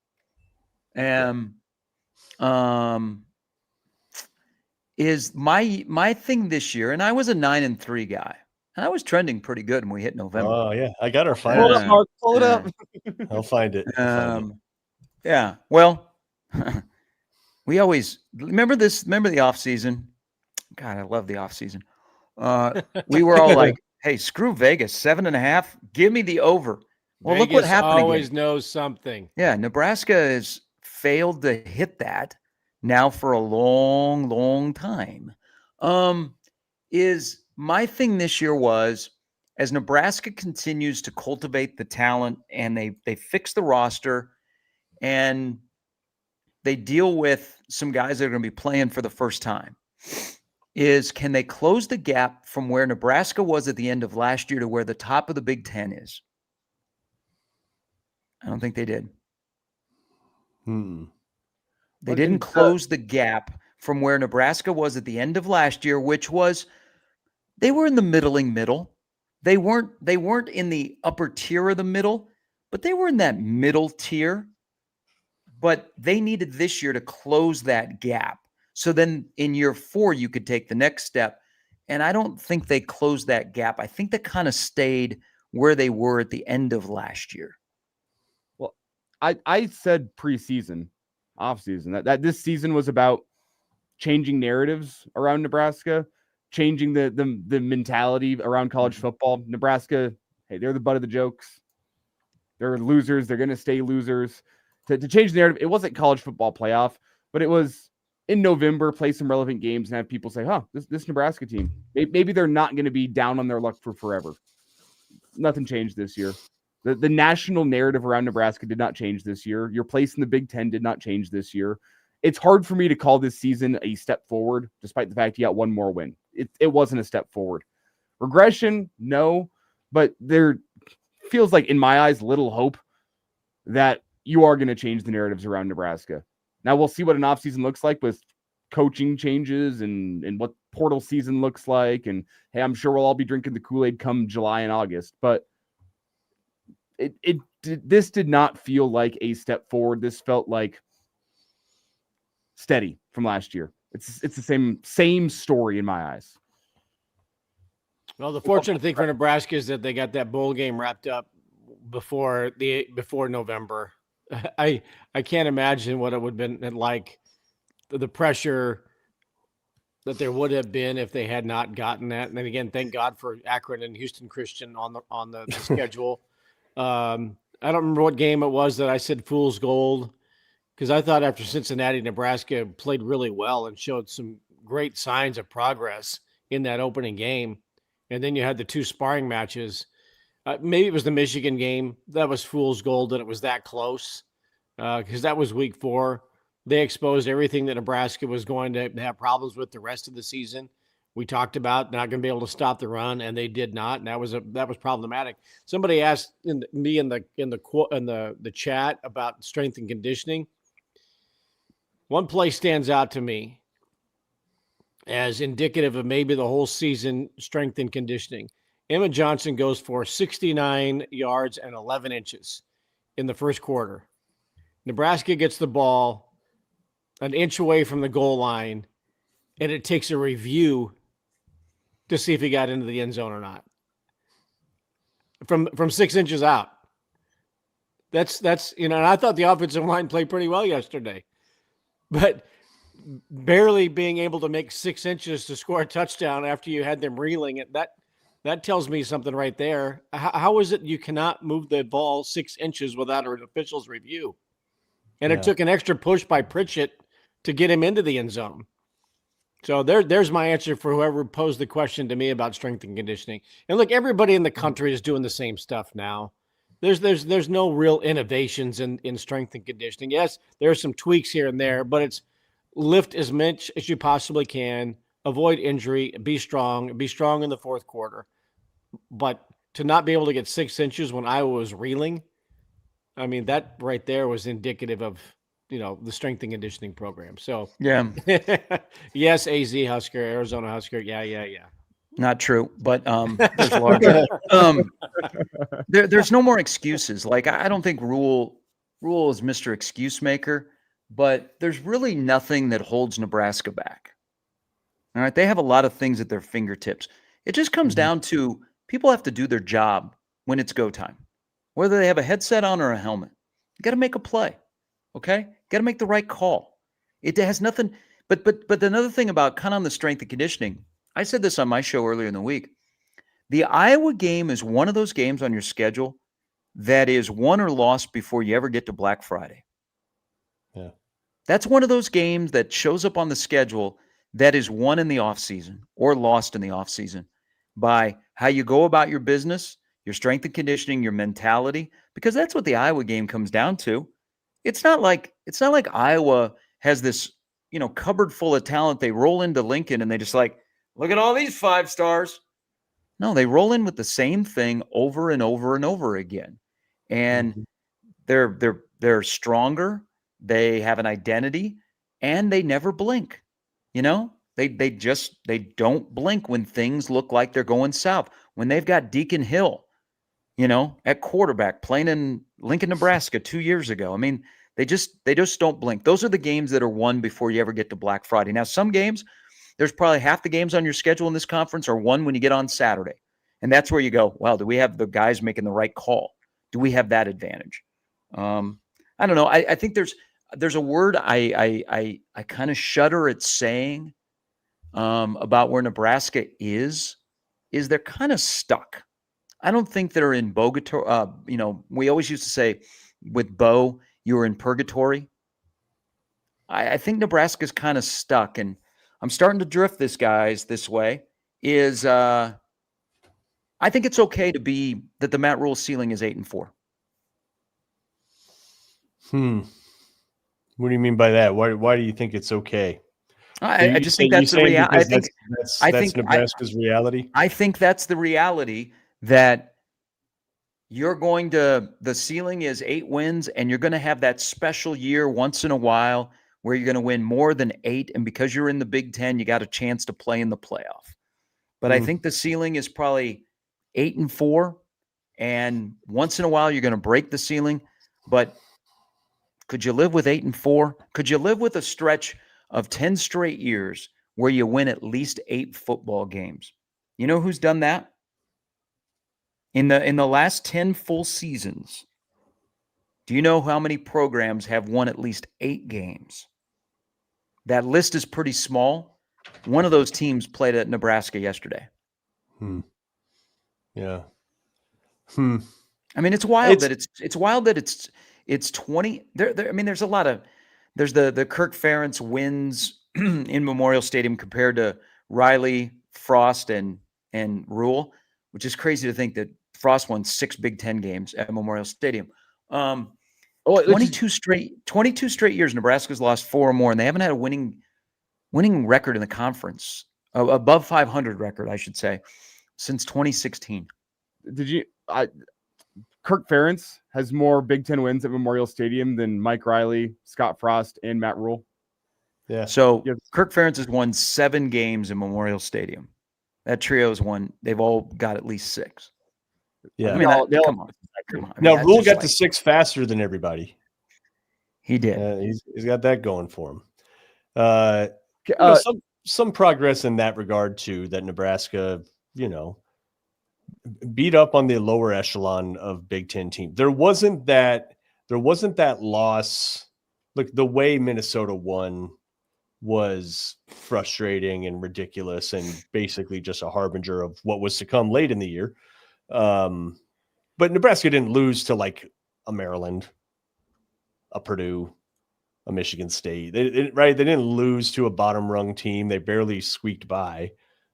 Is my thing this year, and I was a 9-3 guy, and I was trending pretty good when we hit November. Oh yeah, I got her find it. Pull it up. I'll find it. Yeah. Well, we always remember this. Remember the off season? God, I love the off season. We were all like, "Hey, screw Vegas, 7.5. Give me the over." Well, Vegas look what happened. Always knows something. Yeah, Nebraska has failed to hit that now for a long, long time. Is my thing this year was, as Nebraska continues to cultivate the talent and they fix the roster, and they deal with some guys that are going to be playing for the first time is, can they close the gap from where Nebraska was at the end of last year to where the top of the Big Ten is? I don't think they did. They didn't close the gap from where Nebraska was at the end of last year, which was they were in the middle. They weren't in the upper tier of the middle, but they were in that middle tier. But they needed this year to close that gap. So then in year 4, you could take the next step. And I don't think they closed that gap. I think they kind of stayed where they were at the end of last year. Well, I said preseason, offseason, that this season was about changing narratives around Nebraska, changing the mentality around college football. Nebraska, hey, they're the butt of the jokes. They're losers. They're going to stay losers. To change the narrative, it wasn't college football playoff, but it was in November, play some relevant games and have people say, this Nebraska team, maybe they're not going to be down on their luck for forever. Nothing changed this year. The national narrative around Nebraska did not change this year. Your place in the Big Ten did not change this year. It's hard for me to call this season a step forward, despite the fact you got one more win. It wasn't a step forward. Regression, no, but there feels like, in my eyes, little hope that you are going to change the narratives around Nebraska. Now we'll see what an offseason looks like with coaching changes and what portal season looks like. And hey, I'm sure we'll all be drinking the Kool-Aid come July and August, but this did not feel like a step forward. This felt like steady from last year. It's the same story in my eyes. Well, the fortunate thing for Nebraska is that they got that bowl game wrapped up before November. I can't imagine what it would have been like, the pressure that there would have been if they had not gotten that. And then again, thank God for Akron and Houston Christian on the schedule. I don't remember what game it was that I said fool's gold, because I thought after Cincinnati, Nebraska played really well and showed some great signs of progress in that opening game. And then you had the 2 sparring matches. Maybe it was the Michigan game. That was fool's gold that it was that close, because that was week 4. They exposed everything that Nebraska was going to have problems with the rest of the season. We talked about not going to be able to stop the run, and they did not. And that was problematic. Somebody asked me in the chat about strength and conditioning. One play stands out to me as indicative of maybe the whole season strength and conditioning. Emma Johnson goes for 69 yards and 11 inches in the first quarter. Nebraska gets the ball an inch away from the goal line, and it takes a review to see if he got into the end zone or not. From 6 inches out. That's and I thought the offensive line played pretty well yesterday. But barely being able to make 6 inches to score a touchdown after you had them reeling it, that tells me something right there. How is it you cannot move the ball 6 inches without an official's review? And it took an extra push by Pritchett to get him into the end zone. So there's my answer for whoever posed the question to me about strength and conditioning. And look, everybody in the country is doing the same stuff now. There's no real innovations in strength and conditioning. Yes, there are some tweaks here and there, but it's lift as much as you possibly can, avoid injury, be strong in the fourth quarter. But to not be able to get 6 inches when Iowa was reeling, I mean, that right there was indicative of, the strength and conditioning program. So yeah, yes, AZ Husker, Arizona Husker. Yeah. Not true, but there's larger. There's no more excuses. Like, I don't think Rule is Mr. Excuse Maker, but there's really nothing that holds Nebraska back. All right, they have a lot of things at their fingertips. It just comes down to people have to do their job when it's go time, whether they have a headset on or a helmet. You got to make a play, okay? Got to make the right call. It has nothing. But another thing about kind of on the strength and conditioning, I said this on my show earlier in the week. The Iowa game is one of those games on your schedule that is won or lost before you ever get to Black Friday. Yeah. That's one of those games that shows up on the schedule that is won in the offseason or lost in the offseason by how you go about your business, your strength and conditioning, your mentality, because that's what the Iowa game comes down to. it's not like Iowa has this, cupboard full of talent. They roll into Lincoln and they just like, look at all these 5 stars. No, they roll in with the same thing over and over and over again. And they're stronger. They have an identity and they never blink. They don't blink when things look like they're going south. When they've got Deacon Hill, at quarterback playing in Lincoln, Nebraska 2 years ago. I mean, they just don't blink. Those are the games that are won before you ever get to Black Friday. Now, some games, there's probably half the games on your schedule in this conference are won when you get on Saturday. And that's where you go, well, do we have the guys making the right call? Do we have that advantage? I don't know. I think there's a word I kind of shudder at saying about where Nebraska is they're kind of stuck. I don't think they're in purgatory. We always used to say with Bo, you were in purgatory. I think Nebraska's kind of stuck, and I'm starting to drift this way. I think it's okay to be that the Matt Rule ceiling is 8-4. What do you mean by that? Why do you think it's okay? I just think that's the reality. I think Nebraska's reality. I think that's the reality, that the ceiling is 8 wins, and you're going to have that special year once in a while where you're going to win more than 8. And because you're in the Big Ten, you got a chance to play in the playoff. But I think the ceiling is probably 8-4. And once in a while, you're going to break the ceiling. But could you live with 8-4? Could you live with a stretch of 10 straight years where you win at least 8 football games? You know who's done that? In the last 10 full seasons, do you know how many programs have won at least 8 games? That list is pretty small. One of those teams played at Nebraska yesterday. Yeah. I mean, it's wild that it's 20. There's a lot of the Kirk Ferentz wins in Memorial Stadium compared to Riley, Frost, and Rule, which is crazy to think that Frost won 6 Big Ten games at Memorial Stadium. 22 straight years, Nebraska's lost 4 or more, and they haven't had a winning record in the conference, above 500 record, I should say, since 2016. Kirk Ferentz has more Big Ten wins at Memorial Stadium than Mike Riley, Scott Frost, and Matt Rule. Yeah. So Kirk Ferentz has won 7 games in Memorial Stadium. That trio has won. They've all got at least 6. Yeah. I mean, come on. Now, Rule got to 6 faster than everybody. He did. He's got that going for him. Some progress in that regard too. That Nebraska, beat up on the lower echelon of Big Ten team. There wasn't that loss. Look, the way Minnesota won was frustrating and ridiculous, and basically just a harbinger of what was to come late in the year. But Nebraska didn't lose to like a Maryland, a Purdue, a Michigan State. They didn't lose to a bottom rung team. They barely squeaked by.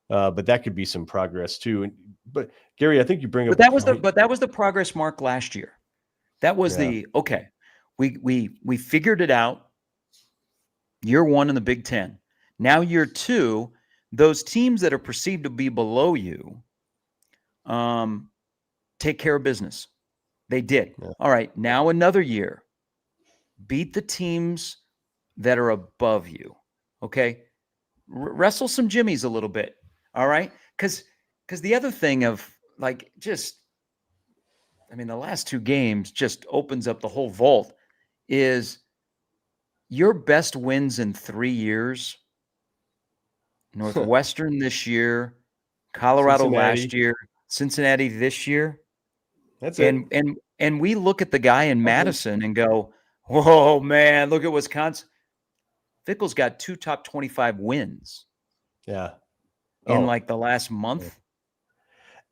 But that could be some progress too. But Gary, I think you bring up. But that was the progress mark last year. That was we figured it out. Year 1 in the Big Ten. Now year 2, those teams that are perceived to be below you, take care of business. They did. Yeah. All right. Now another year. Beat the teams that are above you. Okay. Wrestle some jimmies a little bit. All right. Because the other thing of the last 2 games just opens up the whole vault is your best wins in 3 years. Northwestern this year, Colorado last year, Cincinnati this year. That's it. And we look at the guy in Madison and go, whoa, man, look at Wisconsin. Fickle's got 2 top 25 wins. Yeah. In the last month.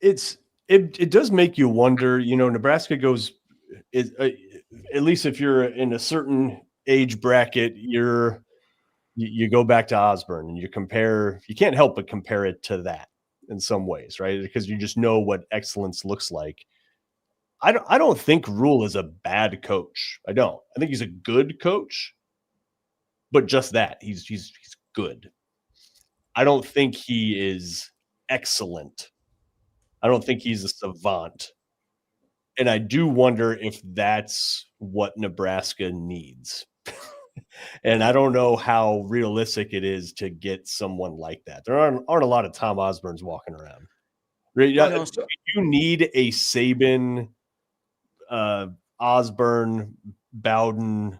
It does make you wonder, Nebraska goes, at least if you're in a certain age bracket, you go back to Osborne and you can't help but compare it to that in some ways, right? Because you just know what excellence looks like. I don't think Rule is a bad coach. I don't. I think he's a good coach, but just that he's good. I don't think he is excellent. I don't think he's a savant. And I do wonder if that's what Nebraska needs. And I don't know how realistic it is to get someone like that. There aren't a lot of Tom Osborns walking around. You need a Saban, Osborne, Bowden,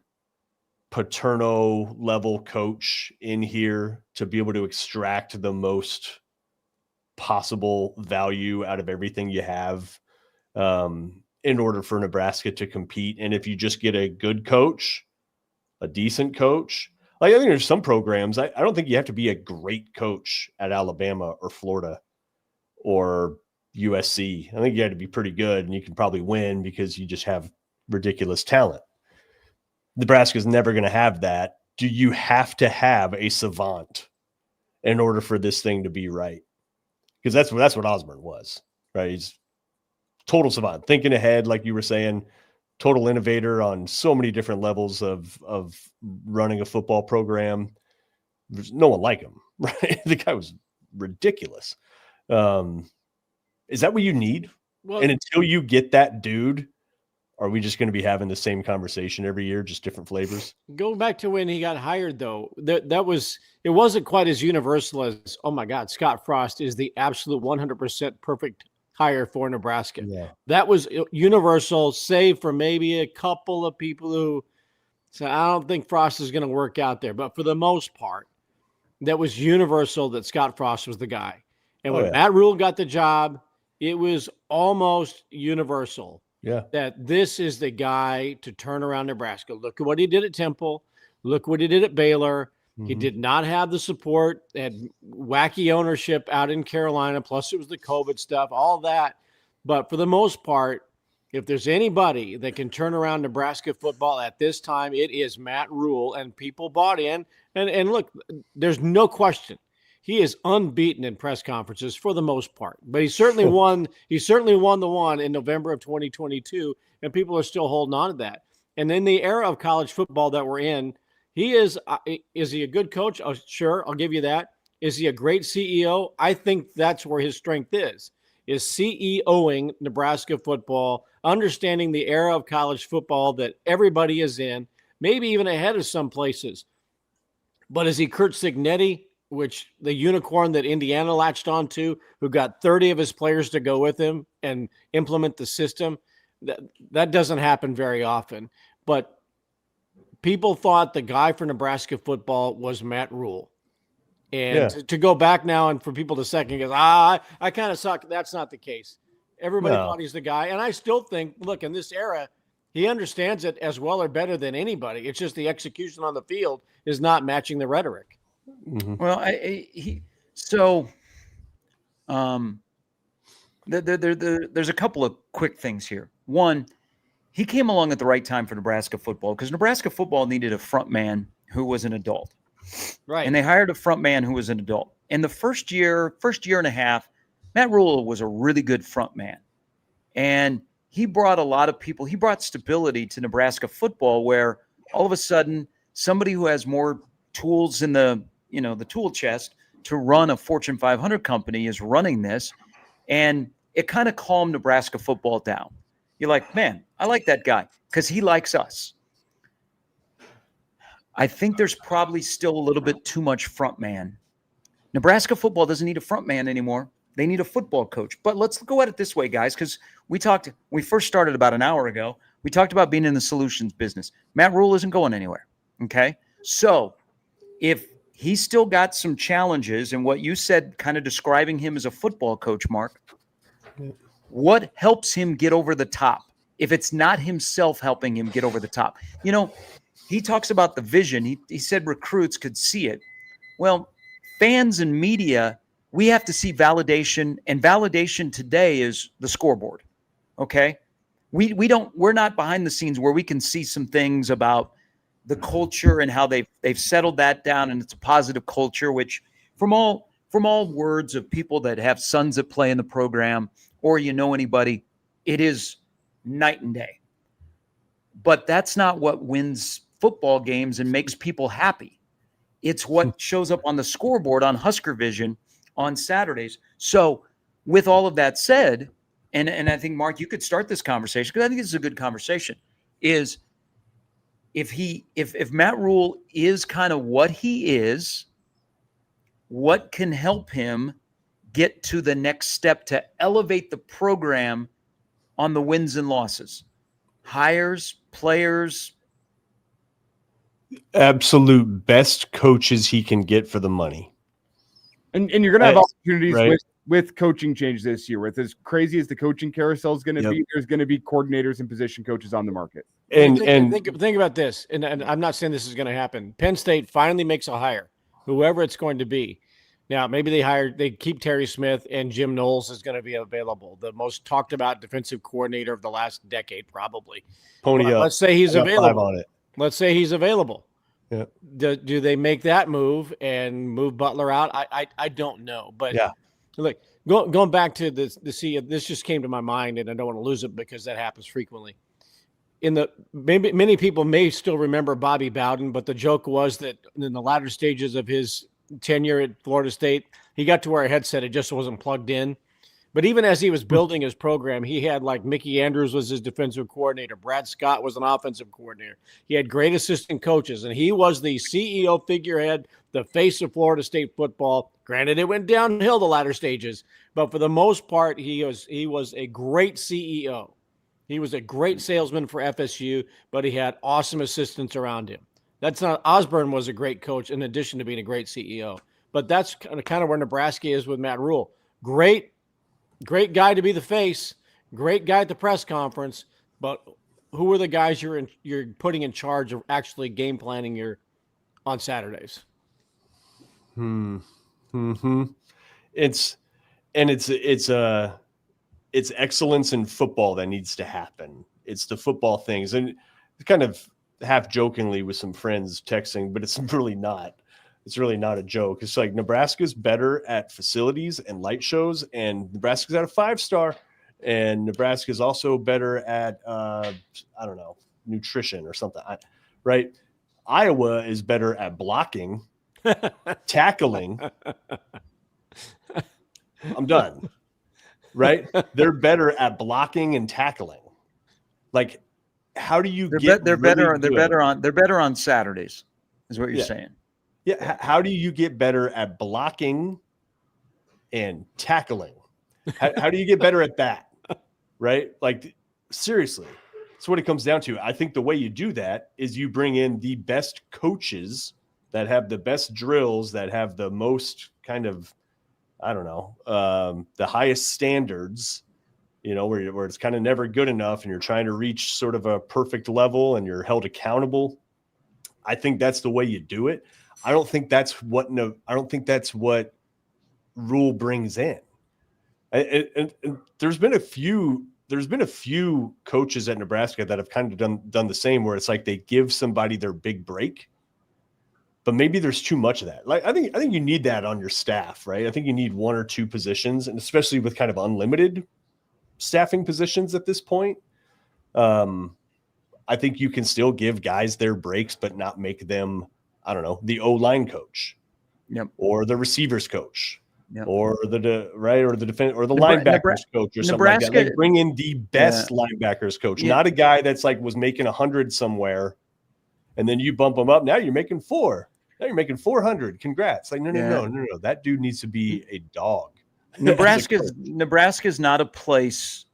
Paterno level coach in here to be able to extract the most possible value out of everything you have in order for Nebraska to compete. And if you just get a good coach, a decent coach, like I think there's some programs, I don't think you have to be a great coach at Alabama or Florida or USC. I think you have to be pretty good and you can probably win because you just have ridiculous talent. Nebraska's never going to have that. Do you have to have a savant in order for this thing to be right? Because that's what Osborne was, right? He's total savant, thinking ahead, like you were saying, total innovator on so many different levels of running a football program. There's no one like him, right? The guy was ridiculous. Is that what you need? Well, and until you get that dude, are we just going to be having the same conversation every year, just different flavors? Going back to when he got hired, though, it wasn't quite as universal as, oh my God, Scott Frost is the absolute 100% perfect hire for Nebraska. Yeah. That was universal, save for maybe a couple of people who said, I don't think Frost is going to work out there. But for the most part, that was universal that Scott Frost was the guy. And when Matt Rule got the job, it was almost universal. Yeah. That this is the guy to turn around Nebraska. Look at what he did at Temple. Look what he did at Baylor. Mm-hmm. He did not have the support, had wacky ownership out in Carolina. Plus it was the COVID stuff, all that. But for the most part, if there's anybody that can turn around Nebraska football at this time, it is Matt Rule, and people bought in. And look, there's no question. He is unbeaten in press conferences for the most part, but he certainly won. He certainly won the one in November of 2022, and people are still holding on to that. And in the era of college football that we're in, he is he a good coach? Oh, sure, I'll give you that. Is he a great CEO? I think that's where his strength is CEOing Nebraska football, understanding the era of college football that everybody is in, maybe even ahead of some places. But is he Kurt Cignetti, which the unicorn that Indiana latched onto, who got 30 of his players to go with him and implement the system? That doesn't happen very often. But people thought the guy for Nebraska football was Matt Rule. And to go back now and for people to second guess, I kind of suck. That's not the case. Everybody thought he's the guy. And I still think, look, in this era, he understands it as well or better than anybody. It's just the execution on the field is not matching the rhetoric. Mm-hmm. Well, there's a couple of quick things here. One, he came along at the right time for Nebraska football because Nebraska football needed a front man who was an adult. Right. And they hired a front man who was an adult. And the first year and a half, Matt Rule was a really good front man. And he brought a lot of people. He brought stability to Nebraska football where all of a sudden somebody who has more tools in the tool chest to run a Fortune 500 company is running this. And it kind of calmed Nebraska football down. You're like, man, I like that guy because he likes us. I think there's probably still a little bit too much front man. Nebraska football doesn't need a front man anymore. They need a football coach. But let's go at it this way, guys, because we first started about an hour ago. We talked about being in the solutions business. Matt Rule isn't going anywhere. Okay. So if he's still got some challenges and what you said, kind of describing him as a football coach, Mark, what helps him get over the top? If it's not himself helping him get over the top, he talks about the vision. He said recruits could see it. Well, fans and media, we have to see validation, and validation today is the scoreboard. Okay. We're not behind the scenes where we can see some things about the culture and how they've settled that down. And it's a positive culture, which from all words of people that have sons that play in the program, or anybody, it is night and day. But that's not what wins football games and makes people happy. It's what shows up on the scoreboard on Husker Vision on Saturdays. So with all of that said, and I think, Mark, you could start this conversation, because I think this is a good conversation, is if Matt Rule is kind of what he is, what can help him get to the next step to elevate the program on the wins and losses? Hires, players. Absolute best coaches he can get for the money. And you're going to have opportunities right. with coaching change this year. With as crazy as the coaching carousel is going to be, there's going to be coordinators and position coaches on the market. And think about this, and I'm not saying this is going to happen. Penn State finally makes a hire, whoever it's going to be. Now, maybe they keep Terry Smith, and Jim Knowles is going to be available, the most talked about defensive coordinator of the last decade, probably. Pony up. Let's say he's available. On it. Let's say he's available. Yeah. Do they make that move and move Butler out? I don't know, but yeah. Look, going back to this just came to my mind, and I don't want to lose it because that happens frequently. Maybe many people may still remember Bobby Bowden, but the joke was that in the latter stages of his tenure at Florida State, he got to wear a headset. It just wasn't plugged in. But even as he was building his program, he had like Mickey Andrews was his defensive coordinator. Brad Scott was an offensive coordinator. He had great assistant coaches, and he was the CEO figurehead, the face of Florida State football. Granted, it went downhill the latter stages, but for the most part, he was a great CEO. He was a great salesman for FSU, but he had awesome assistants around him. Osborne was a great coach in addition to being a great CEO. But that's kind of where Nebraska is with Matt Rule. Great guy to be the face, great guy at the press conference, but who are the guys you're putting in charge of actually game planning on Saturdays? It's excellence in football that needs to happen. It's the football things, and kind of half jokingly with some friends texting, but it's really not. It's really not a joke. It's like Nebraska's better at facilities and light shows, and Nebraska's at a 5-star, and Nebraska's also better at nutrition or something. Right? Iowa is better at blocking, tackling. I'm done. Right? They're better at blocking and tackling. Like, how do you they're better on Saturdays, is what you're saying. Yeah. How do you get better at blocking and tackling? How do you get better at that? Right? Like, seriously, that's what it comes down to. I think the way you do that is you bring in the best coaches that have the best drills, that have the most kind of, the highest standards, where it's kind of never good enough and you're trying to reach sort of a perfect level and you're held accountable. I think that's the way you do it. I don't think that's what Rule brings in. And there's been a few coaches at Nebraska that have kind of done the same, where it's like they give somebody their big break, but maybe there's too much of that. Like, I think you need that on your staff, right? I think you need one or two positions, and especially with kind of unlimited staffing positions at this point. I think you can still give guys their breaks, but not make them, the O-line coach, or the receivers coach, or the defense, or the linebackers coach, or something like that. Like, bring in the best linebackers coach, not a guy that's like was making 100 somewhere, and then you bump him up. Now you're making 4. Now you're making 400. Congrats! Like, no. That dude needs to be a dog. Nebraska's not a place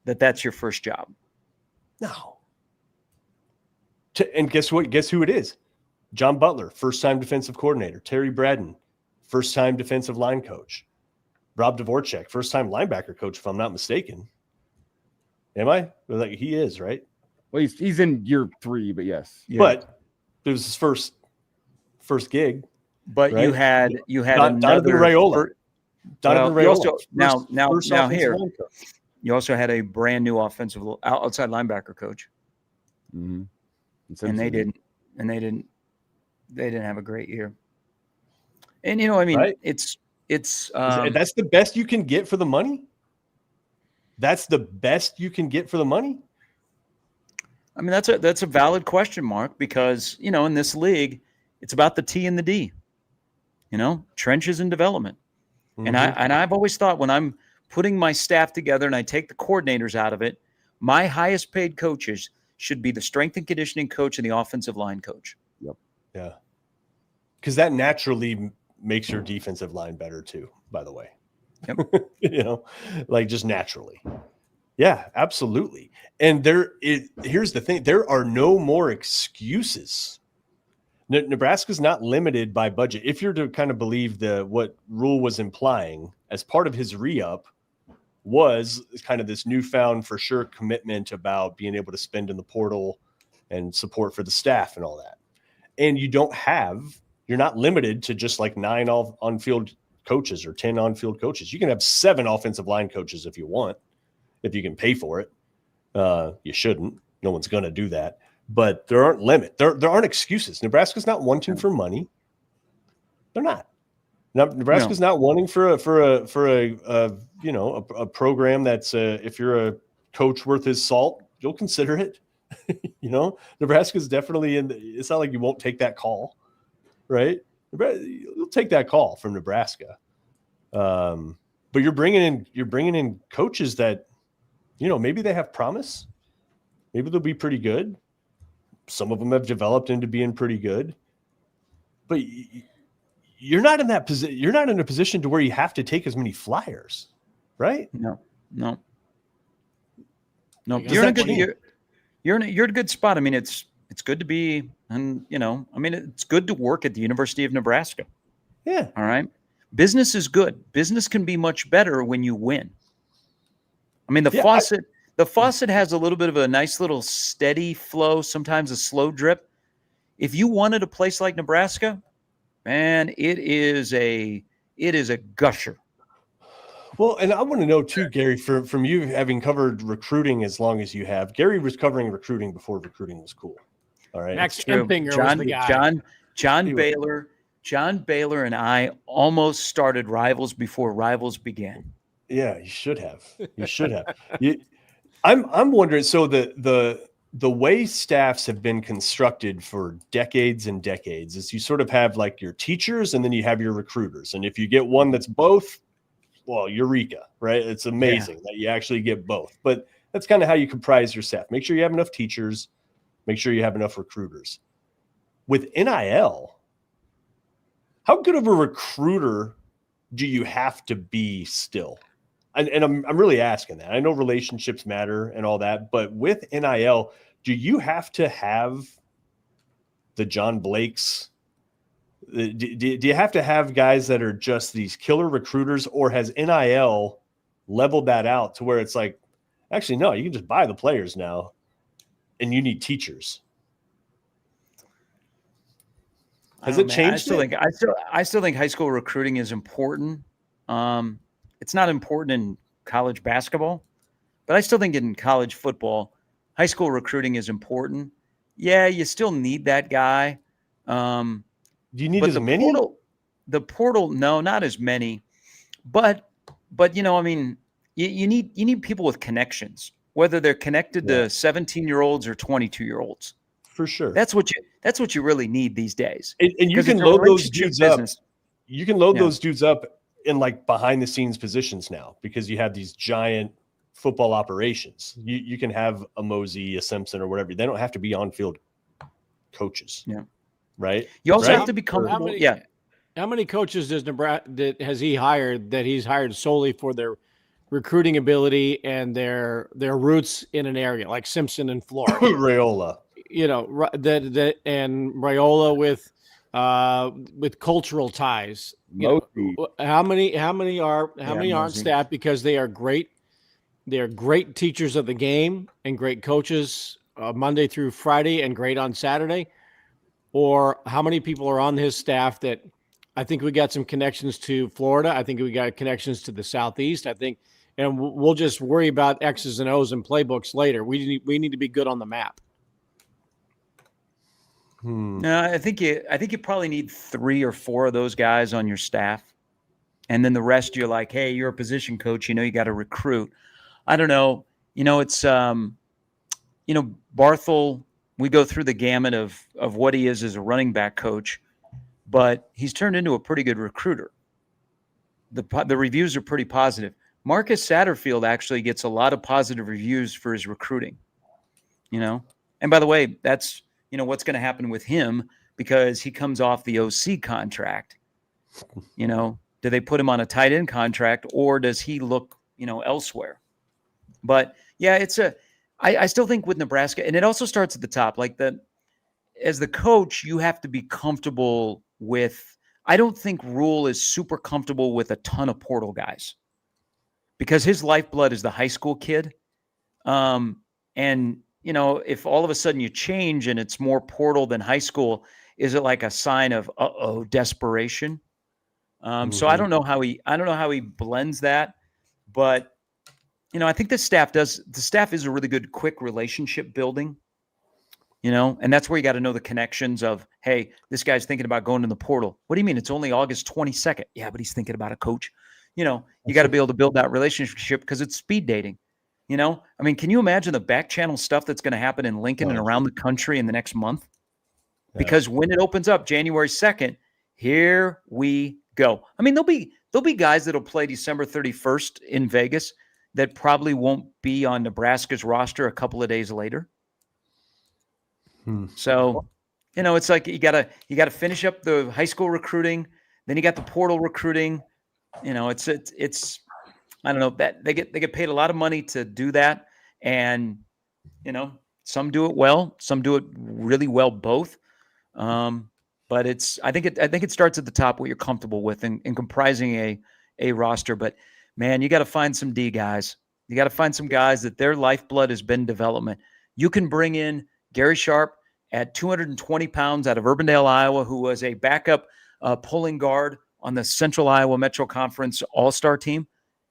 that's your first job. No. And guess what? Guess who it is? John Butler, first-time defensive coordinator. Terry Braden, first-time defensive line coach. Rob Dvorak, first-time linebacker coach, if I'm not mistaken. Am I? Like, he is, right? Well, he's in year 3, but yes. Yeah. But it was his first gig. But right? you had Donovan Raiola. Now here, you also had a brand new offensive outside linebacker coach. Mm-hmm. And they didn't have a great year. And right? it's that's the best you can get for the money. that's the best you can get for the money? I mean, that's a valid question, Mark, because, in this league, it's about the T and the D, trenches and development. Mm-hmm. And I've always thought when I'm putting my staff together and I take the coordinators out of it, my highest paid coaches should be the strength and conditioning coach and the offensive line coach. Yep. Yeah. Because that naturally makes your defensive line better too, by the way. Yep. Like just naturally. Yeah, absolutely. And here's the thing. There are no more excuses. Nebraska's not limited by budget. If you're to kind of believe what Rule was implying as part of his re-up was kind of this newfound for sure commitment about being able to spend in the portal and support for the staff and all that. And you're not limited to just like 9 on-field coaches or 10 on-field coaches. You can have 7 offensive line coaches if you want, if you can pay for it. You shouldn't. No one's going to do that. But there aren't there aren't excuses. Nebraska's not wanting for money. They're not. Nebraska's not wanting for a program that's if you're a coach worth his salt, you'll consider it. Nebraska's definitely it's not like you won't take that call, right? You'll take that call from Nebraska. But you're bringing in coaches that, maybe they have promise. Maybe they'll be pretty good. Some of them have developed into being pretty good, but you're not in that position. You're not in a position to where you have to take as many flyers, right? No. You're in a good spot. I mean, it's good to be, and it's good to work at the University of Nebraska. Yeah. All right. Business is good. Business can be much better when you win. I mean, the faucet has a little bit of a nice little steady flow, sometimes a slow drip. If you wanted a place like Nebraska, man, it is a gusher. Well, and I want to know too, Gary, from you having covered recruiting as long as you have. Gary was covering recruiting before recruiting was cool. All right. Max Empinger was the guy. John Baylor and I almost started Rivals before Rivals began. Yeah, you should have. I'm wondering. So the way staffs have been constructed for decades and decades is you sort of have like your teachers and then you have your recruiters. And if you get one that's both, well, eureka, right? It's amazing that you actually get both. But that's kind of how you comprise your staff. Make sure you have enough teachers. Make sure you have enough recruiters. With NIL, how good of a recruiter do you have to be still? And I'm really asking that. I know relationships matter and all that, but with NIL, do you have to have the John Blakes? Do you have to have guys that are just these killer recruiters, or has NIL leveled that out to where it's like, actually, no, you can just buy the players now and you need teachers? Has it changed? I still think high school recruiting is important. It's not important in college basketball, but I still think in college football, high school recruiting is important. Yeah, you still need that guy. Do you need as many? The portal, no, not as many. But you need people with connections, whether they're connected to 17-year-olds or 22-year-olds. For sure. That's what you really need these days. And you can load those dudes up. You can load those dudes up in like behind the scenes positions now because you have these giant football operations. You can have a Mosey, a Simpson, or whatever. They don't have to be on field coaches. Yeah. Right. You also have to be comfortable. How many coaches has he hired that he's hired solely for their recruiting ability and their roots in an area like Simpson and Florida? Raiola. And Raiola with cultural ties. How many aren't staffed because they are great? They are great teachers of the game and great coaches Monday through Friday and great on Saturday. Or how many people are on his staff that I think we got some connections to Florida. I think we got connections to the Southeast. I think, and we'll just worry about X's and O's and playbooks later. We need to be good on the map. No, I think you probably need 3 or 4 of those guys on your staff, and then the rest you're like, hey, you're a position coach, you got to recruit. I don't know. It's Barthel. We go through the gamut of what he is as a running back coach, but he's turned into a pretty good recruiter. The reviews are pretty positive. Marcus Satterfield actually gets a lot of positive reviews for his recruiting. And by the way, that's what's going to happen with him because he comes off the OC contract. Do they put him on a tight end contract or does he look elsewhere? But yeah, I still think with Nebraska, and it also starts at the top. As the coach, you have to be comfortable with. I don't think Rule is super comfortable with a ton of portal guys because his lifeblood is the high school kid. And if all of a sudden you change and it's more portal than high school, is it like a sign of desperation? So I don't know how he blends that, but I think the staff is a really good quick relationship building, and that's where you got to know the connections of, hey, this guy's thinking about going in the portal. What do you mean? It's only August 22nd. Yeah, but he's thinking about a coach. You got to be able to build that relationship because it's speed dating. Can you imagine the back channel stuff that's going to happen in Lincoln and around the country in the next month? Yeah. Because when it opens up January 2nd, here we go. There'll be guys that'll play December 31st in Vegas that probably won't be on Nebraska's roster a couple of days later. So, it's like you gotta finish up the high school recruiting, then you got the portal recruiting. It's I don't know that they get paid a lot of money to do that, and some do it well, some do it really well, both. But I think it starts at the top, what you're comfortable with in comprising a roster. But man, you got to find some D guys. You got to find some guys that their lifeblood has been development. You can bring in Gary Sharp at 220 pounds out of Urbandale, Iowa, who was a backup pulling guard on the Central Iowa Metro Conference All-Star team,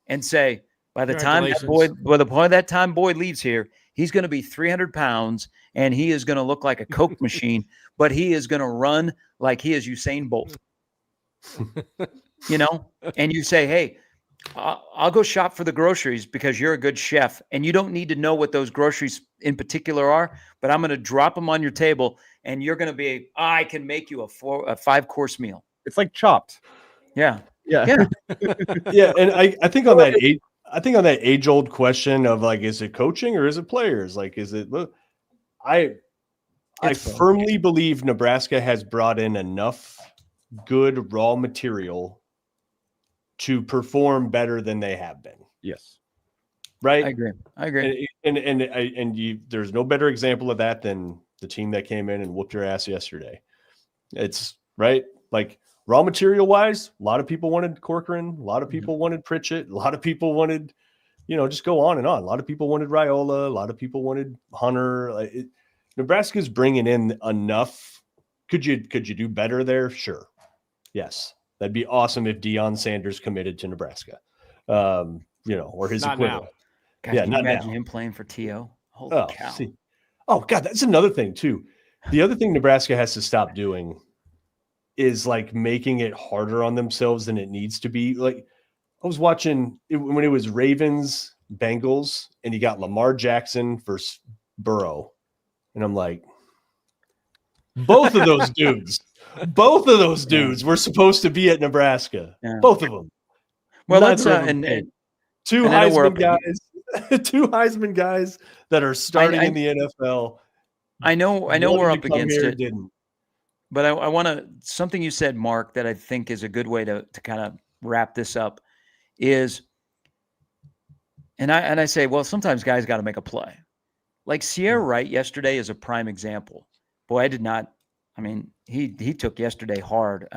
and say, by the time that time Boyd leaves here, he's going to be 300 pounds and he is going to look like a Coke machine, but he is going to run like he is Usain Bolt. And you say, hey, I'll go shop for the groceries because you're a good chef and you don't need to know what those groceries in particular are, but I'm going to drop them on your table and you're going to be, I can make you a 5-course meal. It's like Chopped. Yeah. Yeah. Yeah. And I think on that age-old question of is it coaching or is it players? I firmly believe Nebraska has brought in enough good raw material to perform better than they have been. Yes. Right. I agree. And there's no better example of that than the team that came in and whooped your ass yesterday. It's right. Raw material wise, a lot of people wanted Corcoran, a lot of people wanted Pritchett, a lot of people wanted, just go on and on. A lot of people wanted Raiola, a lot of people wanted Hunter. Nebraska's bringing in enough. Could you do better there? Sure. Yes. That'd be awesome if Deion Sanders committed to Nebraska, or his equivalent. God, can you imagine him playing for T.O.? Holy cow. Oh, God, that's another thing, too. The other thing Nebraska has to stop doing is making it harder on themselves than it needs to be. I was watching when it was Ravens, Bengals, and you got Lamar Jackson versus Burrow. And I'm like, both of those dudes were supposed to be at Nebraska. Yeah. Both of them. Well, let's two Heisman guys, two Heisman guys that are starting in the NFL. I know we're up against it. But I want to, something you said, Mark, that I think is a good way to kind of wrap this up is, and I say, well, sometimes guys got to make a play. Sierra Wright yesterday is a prime example. Boy, he took yesterday hard.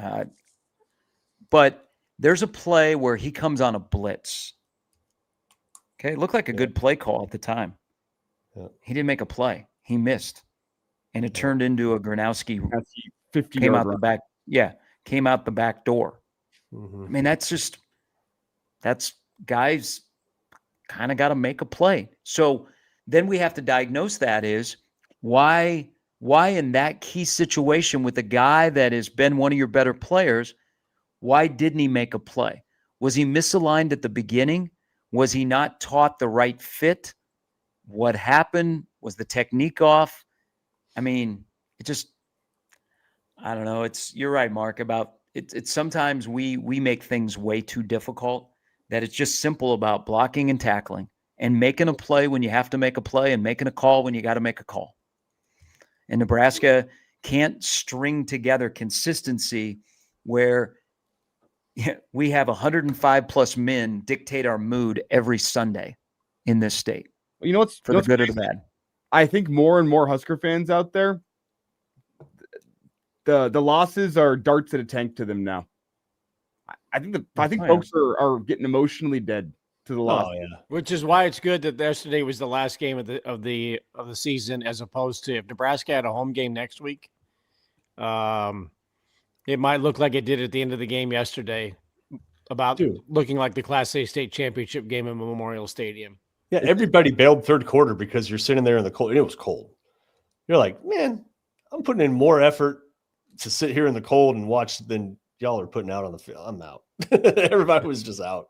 But there's a play where he comes on a blitz. Okay, it looked like a good play call at the time. Yeah. He didn't make a play. He missed. And it turned into a Gronowski 50 came out the back. Yeah, came out the back door. Mm-hmm. That's guys kind of got to make a play. So then we have to diagnose that is why in that key situation with a guy that has been one of your better players, why didn't he make a play? Was he misaligned at the beginning? Was he not taught the right fit? What happened? Was the technique off? I mean, it just, I don't know. You're right, Mark, about it's sometimes we make things way too difficult, that it's just simple about blocking and tackling and making a play when you have to make a play and making a call when you got to make a call. And Nebraska can't string together consistency where we have 105 plus men dictate our mood every Sunday in this state. You know what's for the good or the bad? I think more and more Husker fans out there, the losses are darts in a tank to them now. I think folks are getting emotionally dead to the loss. Oh, yeah. Which is why it's good that yesterday was the last game of the season, as opposed to if Nebraska had a home game next week. It might look like it did at the end of the game yesterday, about looking like the Class A state championship game in Memorial Stadium. Yeah, everybody bailed third quarter because you're sitting there in the cold. And it was cold. You're like, man, I'm putting in more effort to sit here in the cold and watch than y'all are putting out on the field. I'm out. Everybody was just out.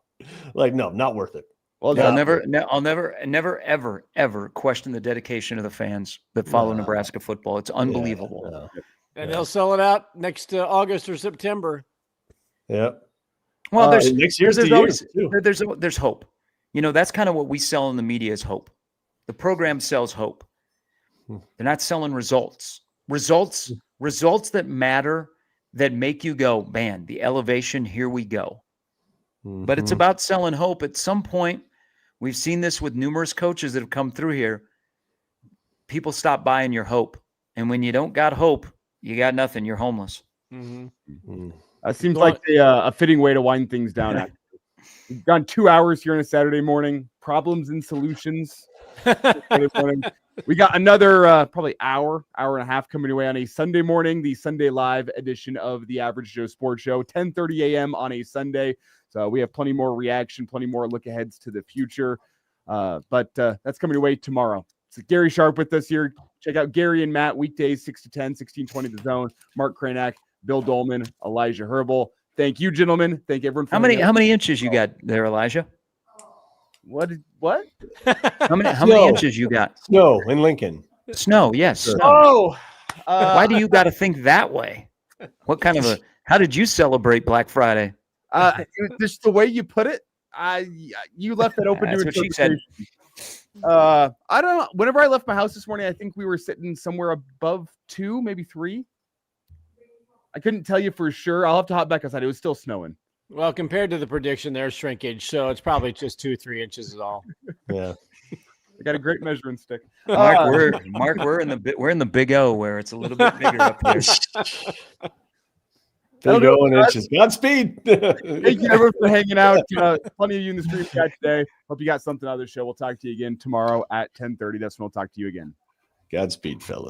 Like, no, not worth it. Well, I'll never, ever question the dedication of the fans that follow Nebraska football. It's unbelievable. And they'll sell it out next August or September. Yeah. Well, next year's there's hope. You know, that's kind of what we sell in the media is hope. The program sells hope. They're not selling results. Results that matter, that make you go, man, the elevation, here we go. But it's about selling hope. At some point, we've seen this with numerous coaches that have come through here. People stop buying your hope. And when you don't got hope, you got nothing. You're homeless. That seems like a fitting way to wind things down. We've gone 2 hours here on a Saturday morning. Problems and solutions. We got another probably hour and a half coming away on a Sunday morning, the Sunday live edition of the Average Joe Sports Show, 10:30 a.m. on a Sunday. So we have plenty more reaction, plenty more look aheads to the future. But that's coming away tomorrow. So Gary Sharp with us here. Check out Gary and Matt weekdays 6 to 10, 1620 The Zone. Mark Kraynak, Bill Doleman, Elijah Herbel. Thank you, gentlemen. Thank everyone. How many inches you got there, Elijah? What? How many inches you got? Snow in Lincoln. Snow, yes. Snow. Oh, why do you got to think that way? What kind of how did you celebrate Black Friday? Just the way you put it. You left that open to That's what she said. I don't know. Whenever I left my house this morning, I think we were sitting somewhere above 2, maybe 3. I couldn't tell you for sure. I'll have to hop back outside. It was still snowing. Well, compared to the prediction, there's shrinkage, so it's probably just 2-3 inches is all. Yeah. I got a great measuring stick. Mark, we're in the Big O where it's a little bit bigger up here. Big O in inches. Godspeed. Thank you everyone for hanging out. Plenty of you in the stream chat today. Hope you got something out of the show. We'll talk to you again tomorrow at 10:30. That's when we'll talk to you again. Godspeed, fellas.